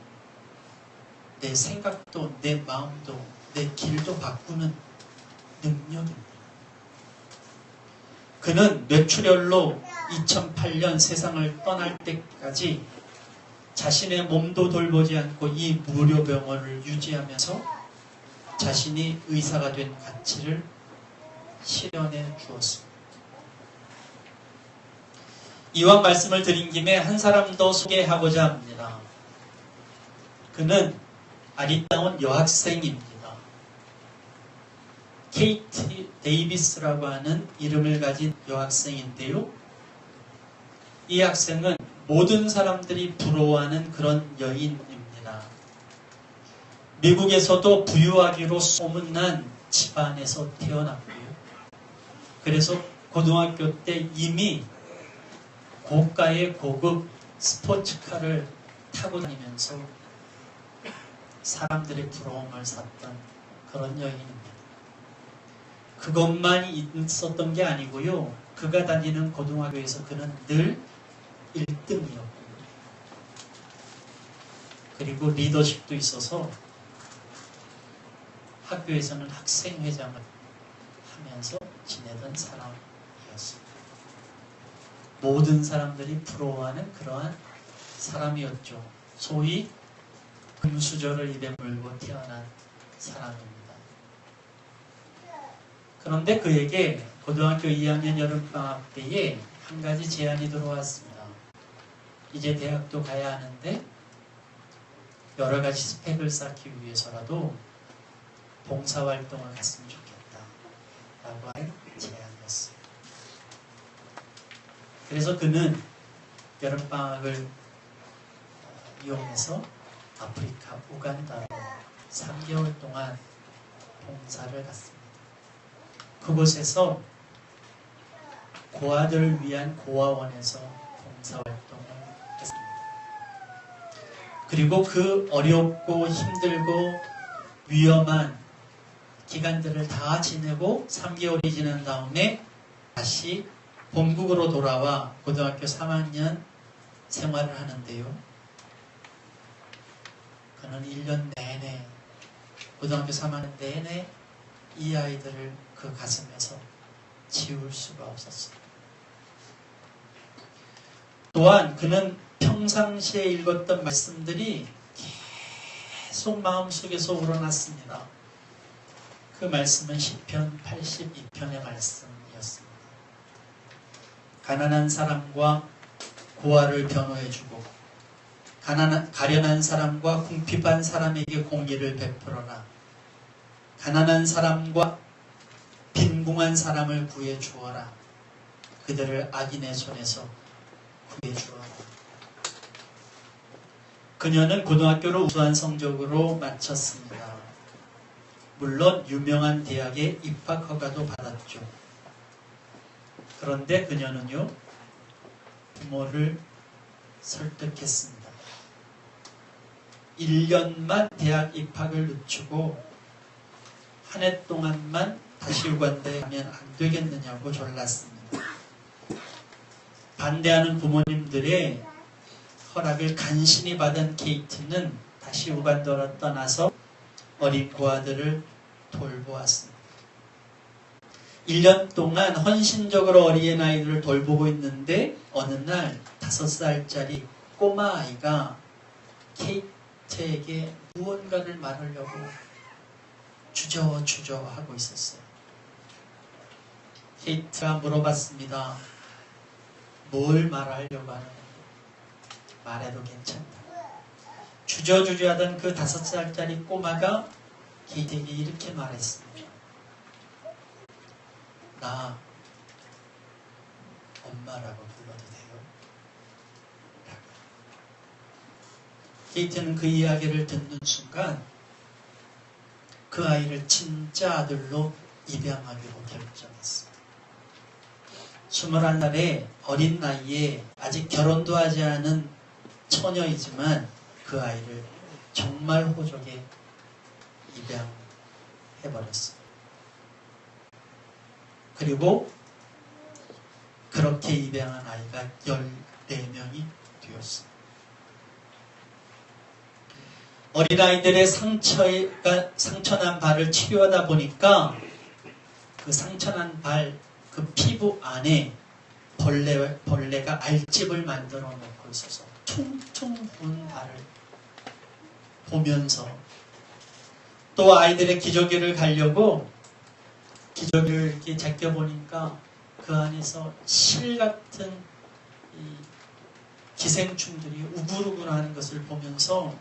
내 생각도 내 마음도 내 길도 바꾸는 능력입니다. 그는 뇌출혈로 2008년 세상을 떠날 때까지 자신의 몸도 돌보지 않고 이 무료병원을 유지하면서 자신이 의사가 된 가치를 실현해 주었습니다. 이왕 말씀을 드린 김에 한 사람 더 소개하고자 합니다. 그는 아리따운 여학생입니다. 케이트 데이비스라고 하는 이름을 가진 여학생인데요. 이 학생은 모든 사람들이 부러워하는 그런 여인입니다. 미국에서도 부유하기로 소문난 집안에서 태어났고요. 그래서 고등학교 때 이미 고가의 고급 스포츠카를 타고 다니면서 사람들의 부러움을 샀던 그런 여인입니다. 그것만 있었던 게 아니고요. 그가 다니는 고등학교에서 그는 늘 1등이었고요. 그리고 리더십도 있어서 학교에서는 학생회장을 하면서 지내던 사람이었습니다. 모든 사람들이 부러워하는 그러한 사람이었죠. 소위 금수저를 입에 물고 태어난 사람입니다. 그런데 그에게 고등학교 2학년 여름방학 때에 한 가지 제안이 들어왔습니다. 이제 대학도 가야 하는데 여러 가지 스펙을 쌓기 위해서라도 봉사활동을 갔으면 좋겠다 라고 한 제안이었어요. 그래서 그는 여름방학을 이용해서 아프리카 우간다로 3개월 동안 봉사를 갔습니다. 그곳에서 고아들을 위한 고아원에서 봉사활동을 했습니다. 그리고 그 어렵고 힘들고 위험한 기간들을 다 지내고 3개월이 지난 다음에 다시 본국으로 돌아와 고등학교 3학년 생활을 하는데요. 그는 1년 내내 고등학교 3학년 내내 이 아이들을 그 가슴에서 지울 수가 없었어요. 또한 그는 평상시에 읽었던 말씀들이 계속 마음속에서 우러났습니다. 그 말씀은 시편 82편의 말씀이었습니다. 가난한 사람과 고아를 변호해주고 가련한 사람과 궁핍한 사람에게 공의를 베풀어라. 가난한 사람과 빈궁한 사람을 구해 주어라. 그들을 악인의 손에서 구해 주어라. 그녀는 고등학교를 우수한 성적으로 마쳤습니다. 물론 유명한 대학에 입학 허가도 받았죠. 그런데 그녀는요, 부모를 설득했습니다. 1년만 대학 입학을 늦추고 한 해 동안만 다시 우간다에 가면 안 되겠느냐고 졸랐습니다. 반대하는 부모님들의 허락을 간신히 받은 케이트는 다시 우간다로 떠나서 어린 고아들을 돌보았습니다. 1년 동안 헌신적으로 어린아이들을 돌보고 있는데 어느 날 5살짜리 꼬마아이가 케이트에게 무언가를 말하려고 주저하고 있었어요. 케이트가 물어봤습니다. 뭘 말하려고 하는 거예요? 말해도 괜찮다. 주저하던 그 5살짜리 꼬마가 케이트에게 이렇게 말했습니다. 나 엄마라고 불러도 돼요? 라고. 케이트는 그 이야기를 듣는 순간 그 아이를 진짜 아들로 입양하기로 결정했습니다. 21살의 어린 나이에 아직 결혼도 하지 않은 처녀이지만 그 아이를 정말 호적에 입양해버렸습니다. 그리고 그렇게 입양한 아이가 14명이 되었습니다. 어린아이들의 상처난 발을 치료하다 보니까 그 상처난 발, 그 피부 안에 벌레가 알집을 만들어 놓고 있어서 퉁퉁 부은 발을 보면서 또 아이들의 기저귀를 가려고 기저귀를 이렇게 제껴보니까 그 안에서 실 같은 이 기생충들이 우글우글하는 것을 보면서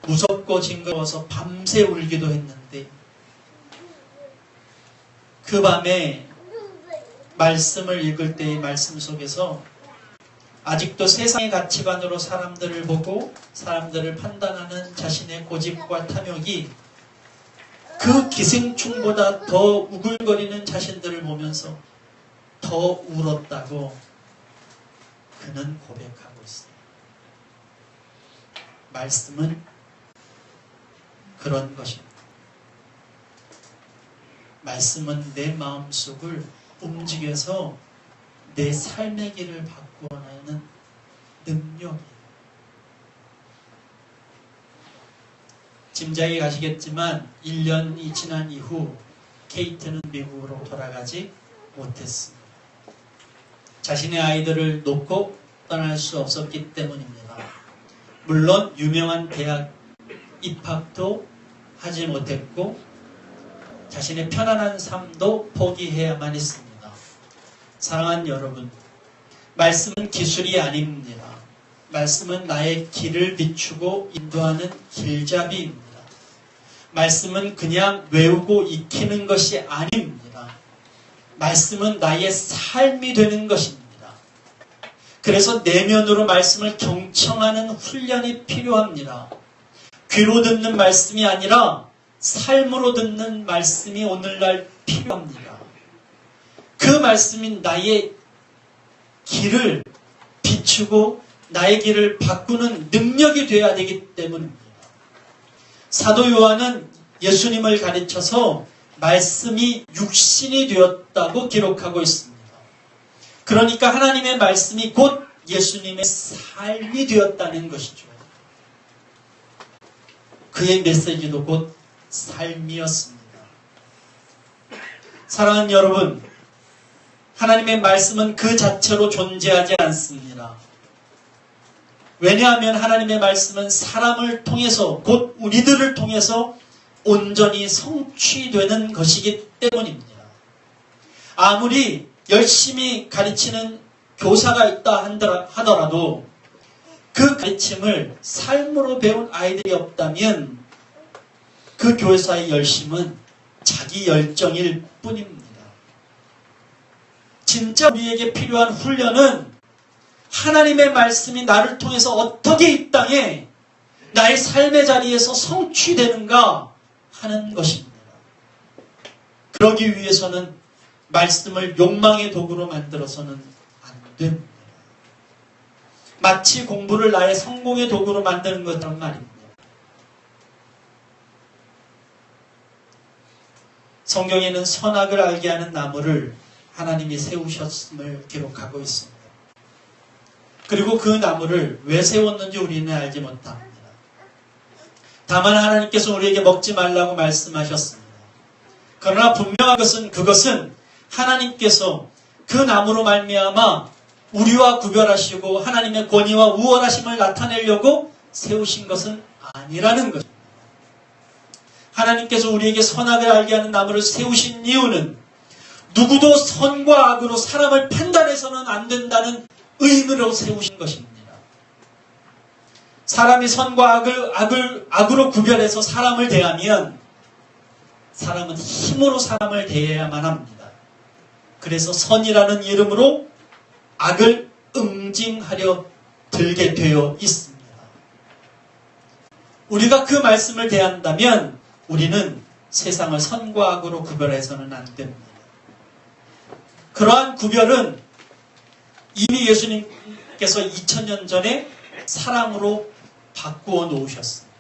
무섭고 징그러워서 밤새 울기도 했는데 그 밤에 말씀을 읽을 때의 말씀 속에서 아직도 세상의 가치관으로 사람들을 보고 사람들을 판단하는 자신의 고집과 탐욕이 그 기생충보다 더 우글거리는 자신들을 보면서 더 울었다고 그는 고백하고 있어요. 말씀은 그런 것입니다. 말씀은 내 마음속을 움직여서 내 삶의 길을 바꾸어내는 능력이에요. 짐작이 가시겠지만 1년이 지난 이후 케이트는 미국으로 돌아가지 못했습니다. 자신의 아이들을 놓고 떠날 수 없었기 때문입니다. 물론 유명한 대학 입학도 하지 못했고 자신의 편안한 삶도 포기해야만 했습니다. 사랑하는 여러분, 말씀은 기술이 아닙니다. 말씀은 나의 길을 비추고 인도하는 길잡이입니다. 말씀은 그냥 외우고 익히는 것이 아닙니다. 말씀은 나의 삶이 되는 것입니다. 그래서 내면으로 말씀을 경청하는 훈련이 필요합니다. 귀로 듣는 말씀이 아니라 삶으로 듣는 말씀이 오늘날 필요합니다. 그 말씀이 나의 길을 비추고 나의 길을 바꾸는 능력이 되어야 되기 때문입니다. 사도 요한은 예수님을 가르쳐서 말씀이 육신이 되었다고 기록하고 있습니다. 그러니까 하나님의 말씀이 곧 예수님의 삶이 되었다는 것이죠. 그의 메시지도 곧 삶이었습니다. 사랑하는 여러분, 하나님의 말씀은 그 자체로 존재하지 않습니다. 왜냐하면 하나님의 말씀은 사람을 통해서 곧 우리들을 통해서 온전히 성취되는 것이기 때문입니다. 아무리 열심히 가르치는 교사가 있다 하더라도 그 가르침을 삶으로 배운 아이들이 없다면 그 교사의 열심은 자기 열정일 뿐입니다. 진짜 우리에게 필요한 훈련은 하나님의 말씀이 나를 통해서 어떻게 이 땅에 나의 삶의 자리에서 성취되는가 하는 것입니다. 그러기 위해서는 말씀을 욕망의 도구로 만들어서는 안 됩니다. 마치 공부를 나의 성공의 도구로 만드는 것처럼 말입니다. 성경에는 선악을 알게 하는 나무를 하나님이 세우셨음을 기록하고 있습니다. 그리고 그 나무를 왜 세웠는지 우리는 알지 못합니다. 다만 하나님께서 우리에게 먹지 말라고 말씀하셨습니다. 그러나 분명한 것은 그것은 하나님께서 그 나무로 말미암아 우리와 구별하시고 하나님의 권위와 우월하심을 나타내려고 세우신 것은 아니라는 것입니다. 하나님께서 우리에게 선악을 알게 하는 나무를 세우신 이유는 누구도 선과 악으로 사람을 판단해서는 안 된다는 의무로 세우신 것입니다. 사람이 선과 악으로 구별해서 사람을 대하면 사람은 힘으로 사람을 대해야만 합니다. 그래서 선이라는 이름으로 악을 응징하려 들게 되어 있습니다. 우리가 그 말씀을 대한다면 우리는 세상을 선과 악으로 구별해서는 안 됩니다. 그러한 구별은 이미 예수님께서 2000년 전에 사랑으로 바꾸어 놓으셨습니다.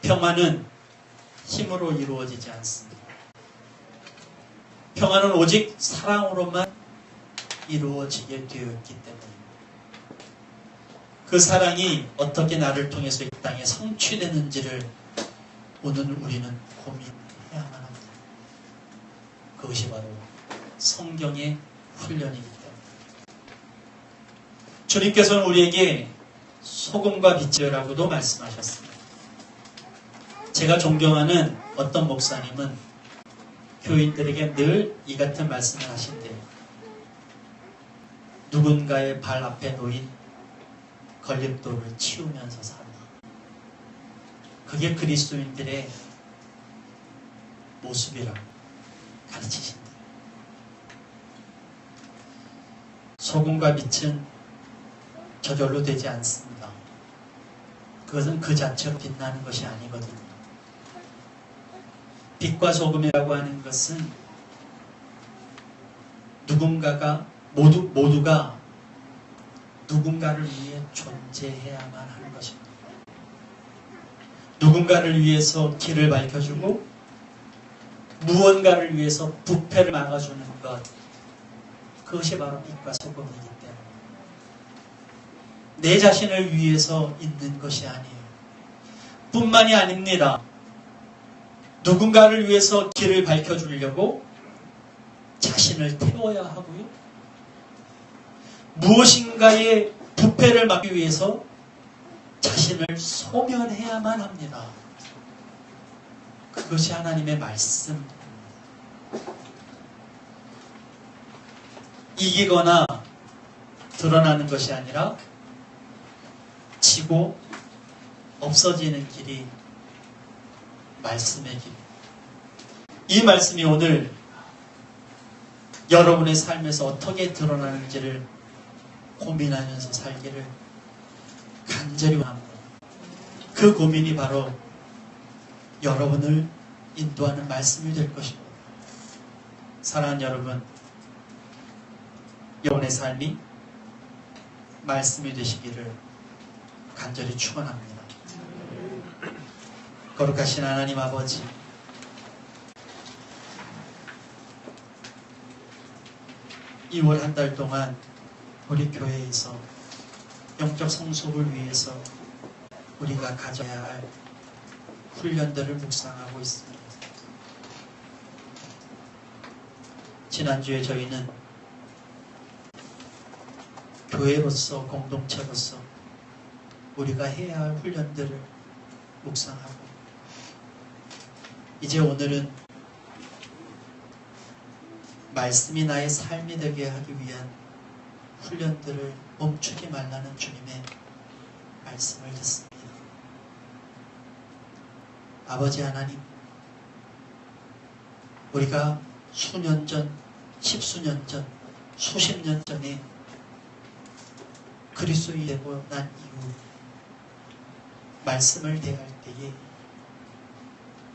평화는 힘으로 이루어지지 않습니다. 평화는 오직 사랑으로만 이루어지게 되었기 때문입니다. 그 사랑이 어떻게 나를 통해서 이 땅에 성취되는지를 오늘 우리는 고민해야만 합니다. 그것이 바로 성경의 훈련이기 때문입니다. 주님께서는 우리에게 소금과 빛이라고도 말씀하셨습니다. 제가 존경하는 어떤 목사님은 교인들에게 늘 이 같은 말씀을 하신대요. 누군가의 발 앞에 놓인 걸림돌을 치우면서 살아. 그게 그리스도인들의 모습이라고 가르치신다. 소금과 빛은 저절로 되지 않습니다. 그것은 그 자체로 빛나는 것이 아니거든요. 빛과 소금이라고 하는 것은 모두가 누군가를 위해 존재해야만 하는 것입니다. 누군가를 위해서 길을 밝혀주고 무언가를 위해서 부패를 막아주는 것, 그것이 바로 빛과 소금이기 때문에 내 자신을 위해서 있는 것이 아니에요. 뿐만이 아닙니다. 누군가를 위해서 길을 밝혀주려고 자신을 태워야 하고요. 무엇인가의 부패를 막기 위해서 자신을 소멸해야만 합니다. 그것이 하나님의 말씀. 이기거나 드러나는 것이 아니라 지고 없어지는 길이 말씀의 길. 이 말씀이 오늘 여러분의 삶에서 어떻게 드러나는지를 고민하면서 살기를 간절히 원합니다. 그 고민이 바로 여러분을 인도하는 말씀이 될 것입니다. 사랑하는 여러분, 여러분의 삶이 말씀이 되시기를 간절히 축원합니다. 거룩하신 하나님 아버지, 이 월 한 달 동안 우리 교회에서 영적 성숙을 위해서 우리가 가져야 할 훈련들을 묵상하고 있습니다. 지난주에 저희는 교회로서, 공동체로서 우리가 해야 할 훈련들을 묵상하고, 이제 오늘은 말씀이 나의 삶이 되게 하기 위한 훈련들을 멈추지 말라는 주님의 말씀을 듣습니다. 아버지 하나님, 우리가 수년 전, 십수년 전, 수십 년 전에 그리스도인이 되고 난 이후 말씀을 대할 때에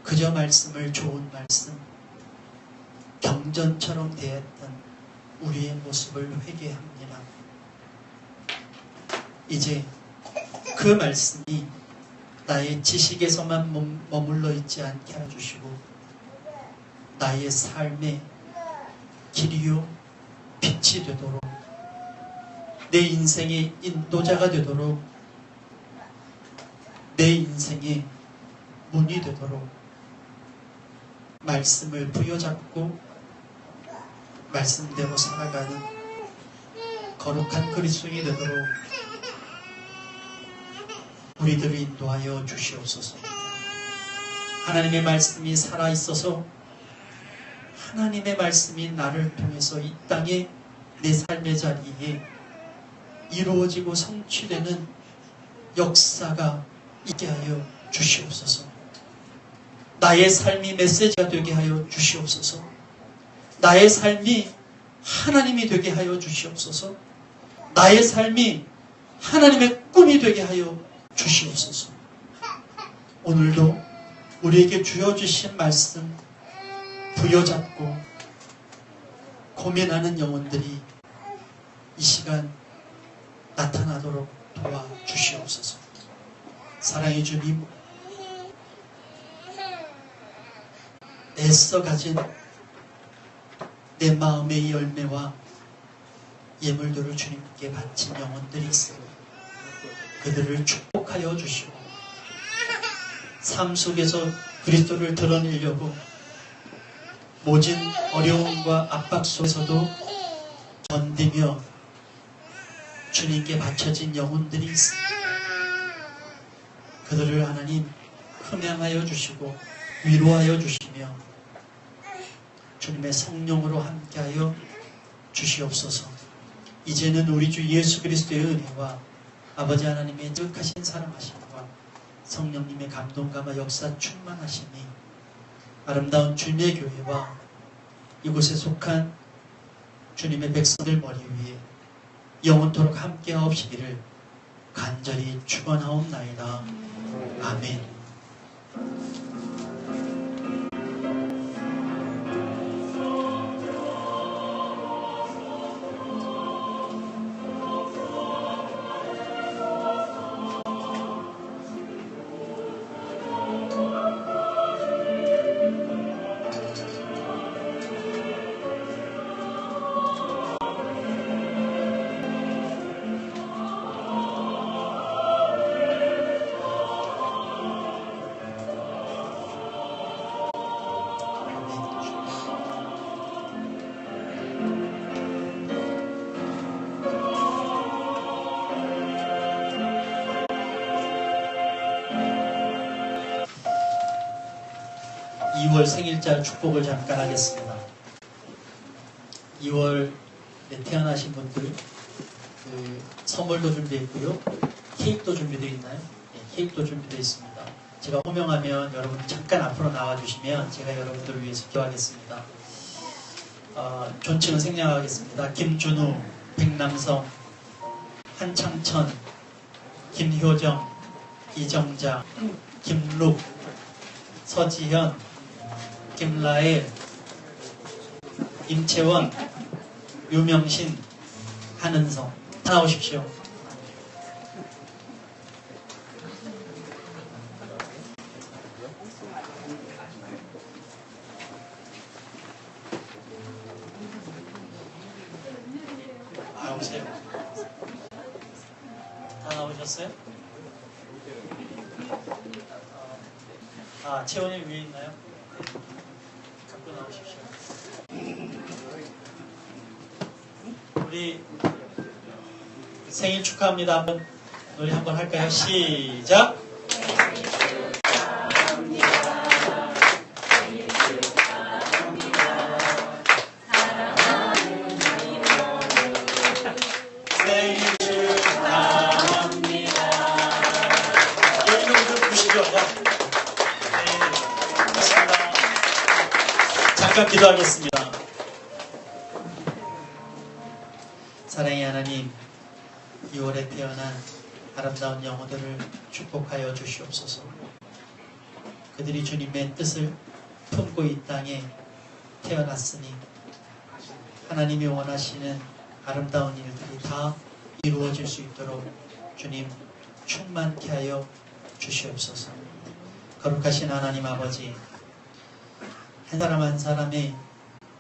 그저 말씀을 좋은 말씀, 경전처럼 대했던 우리의 모습을 회개합니다. 이제 그 말씀이 나의 지식에서만 머물러 있지 않게 해주시고 나의 삶의 길이요 빛이 되도록, 내 인생의 인도자가 되도록, 내 인생의 문이 되도록 말씀을 부여잡고 말씀대로 살아가는 거룩한 그리스도인이 되도록 우리들을 인도하여 주시옵소서. 하나님의 말씀이 살아있어서 하나님의 말씀이 나를 통해서 이 땅에 내 삶의 자리에 이루어지고 성취되는 역사가 있게 하여 주시옵소서. 나의 삶이 메시지가 되게 하여 주시옵소서. 나의 삶이 하나님이 되게 하여 주시옵소서. 나의 삶이 하나님의 꿈이 되게 하여 주시옵소서. 오늘도 우리에게 주어주신 말씀 부여잡고 고민하는 영혼들이 이 시간 나타나도록 도와주시옵소서. 사랑의 주님, 애써 가진 내 마음의 열매와 예물들을 주님께 바친 영혼들이 있습니다. 그들을 축복하여 주시고 삶 속에서 그리스도를 드러내려고 모진 어려움과 압박 속에서도 견디며 주님께 바쳐진 영혼들이 있습니다. 그들을 하나님 흠양하여 주시고 위로하여 주시며 주님의 성령으로 함께하여 주시옵소서. 이제는 우리 주 예수 그리스도의 은혜와 아버지 하나님의 지극하신 사랑하심과 성령님의 감동감화 역사 충만하심이 아름다운 주님의 교회와 이곳에 속한 주님의 백성들 머리 위에 영원토록 함께하옵시기를 간절히 축원하옵나이다. 아멘. 2월 생일자 축복을 잠깐 하겠습니다. 2월에 태어나신 분들 선물도 준비했고요. 케이크도 준비되어 있나요? 네, 케이크도 준비되어 있습니다. 제가 호명하면 여러분 잠깐 앞으로 나와주시면 제가 여러분들을 위해서 기도하겠습니다. 존칭은 생략하겠습니다. 김준우, 백남성, 한창천, 김효정, 이정자, 김룩, 서지현, 김라엘, 임채원, 유명신, 한은성. 나오십시오. 나오세요. 다 나오셨어요? 채원이 위에 있나요? 갖고 나오십시오. 우리 생일 축하합니다. 한번 노래 한번 할까요? 시작! 생일 축하합니다. 여기는 좀 보시죠. 잠깐 기도하겠습니다. 사랑의 하나님, 2월에 태어난 아름다운 영혼들을 축복하여 주시옵소서. 그들이 주님의 뜻을 품고 이 땅에 태어났으니 하나님이 원하시는 아름다운 일들이 다 이루어질 수 있도록 주님 충만케 하여 주시옵소서. 거룩하신 하나님 아버지, 한 사람 한 사람의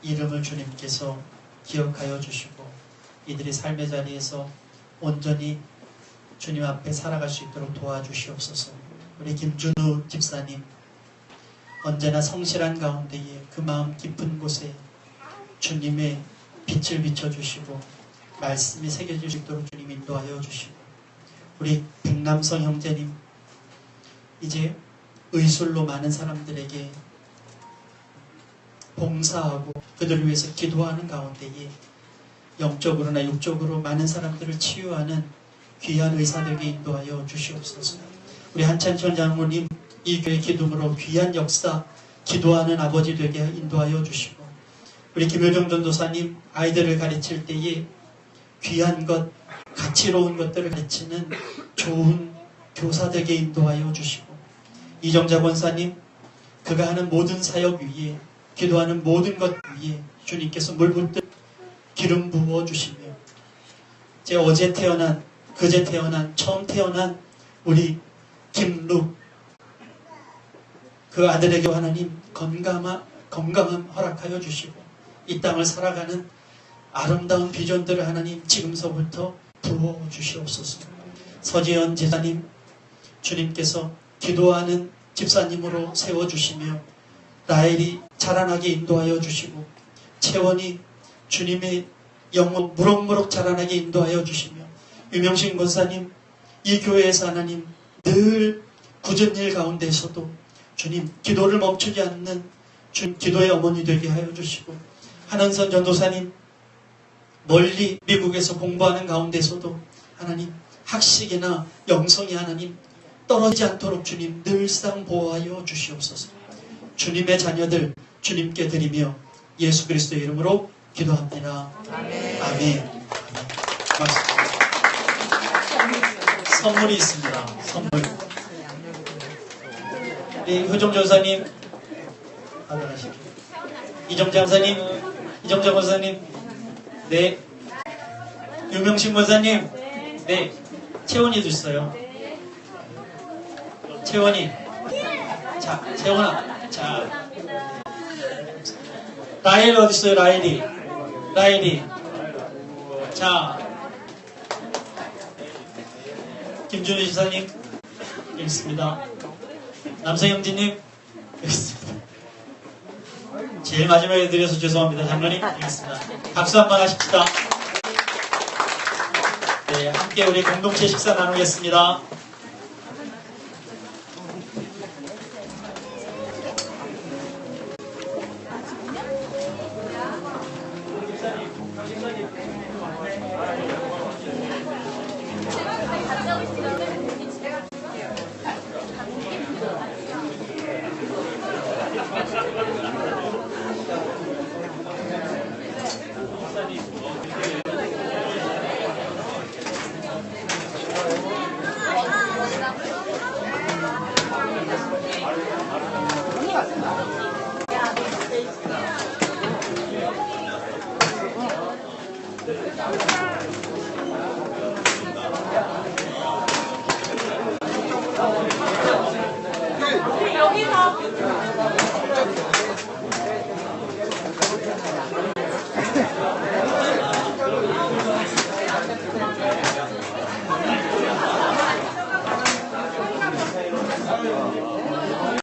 이름을 주님께서 기억하여 주시고 이들이 삶의 자리에서 온전히 주님 앞에 살아갈 수 있도록 도와주시옵소서. 우리 김준우 집사님, 언제나 성실한 가운데에 그 마음 깊은 곳에 주님의 빛을 비춰주시고 말씀이 새겨질 수 있도록 주님 인도하여 주시고, 우리 백남성 형제님, 이제 의술로 많은 사람들에게 봉사하고 그들을 위해서 기도하는 가운데에 영적으로나 육적으로 많은 사람들을 치유하는 귀한 의사되게 인도하여 주시옵소서. 우리 한찬천 장로님, 이 교회 기둥으로 귀한 역사 기도하는 아버지 되게 인도하여 주시고, 우리 김효정 전도사님, 아이들을 가르칠 때에 귀한 것, 가치로운 것들을 가르치는 좋은 교사 되게 인도하여 주시고, 이정자 권사님, 그가 하는 모든 사역 위에, 기도하는 모든 것 위에 주님께서 물붓듯 기름 부어 주시며, 제 어제 태어난, 그제 태어난, 처음 태어난 우리 김룩, 그 아들에게 하나님 건강함 허락하여 주시고 이 땅을 살아가는 아름다운 비전들을 하나님 지금서부터 부어주시옵소서. 서지연 제자님, 주님께서 기도하는 집사님으로 세워주시며 라헬이 자라나게 인도하여 주시고 채원이 주님의 영혼 무럭무럭 자라나게 인도하여 주시며 유명신 권사님, 이 교회에서 하나님 늘 굳은 일 가운데서도 주님 기도를 멈추지 않는 주님 기도의 어머니 되게 하여 주시고 한은선 전도사님, 멀리 미국에서 공부하는 가운데서도 하나님 학식이나 영성이 하나님 떨어지지 않도록 주님 늘상 보호하여 주시옵소서. 주님의 자녀들 주님께 드리며 예수 그리스도의 이름으로 기도합니다. 아멘. 아멘. 선물이 있습니다. 선물. 네, 효정 전사님 받아가시고 이정자 권사님, 이정자 권사님, 네, 유명신 권사님, 네, 채원이도 있어요. 채원이, 자, 채원아, 자, 라헬 어디 있어요? 라헬이, 라헬이, 자, 김준희 지사님, 여기 있습니다. 남성형제님, 여기 있습니다. 제일 마지막에 드려서 죄송합니다. 장로님, 여기 있습니다. 박수 한번 하십시다. 네, 함께 우리 공동체 식사 나누겠습니다.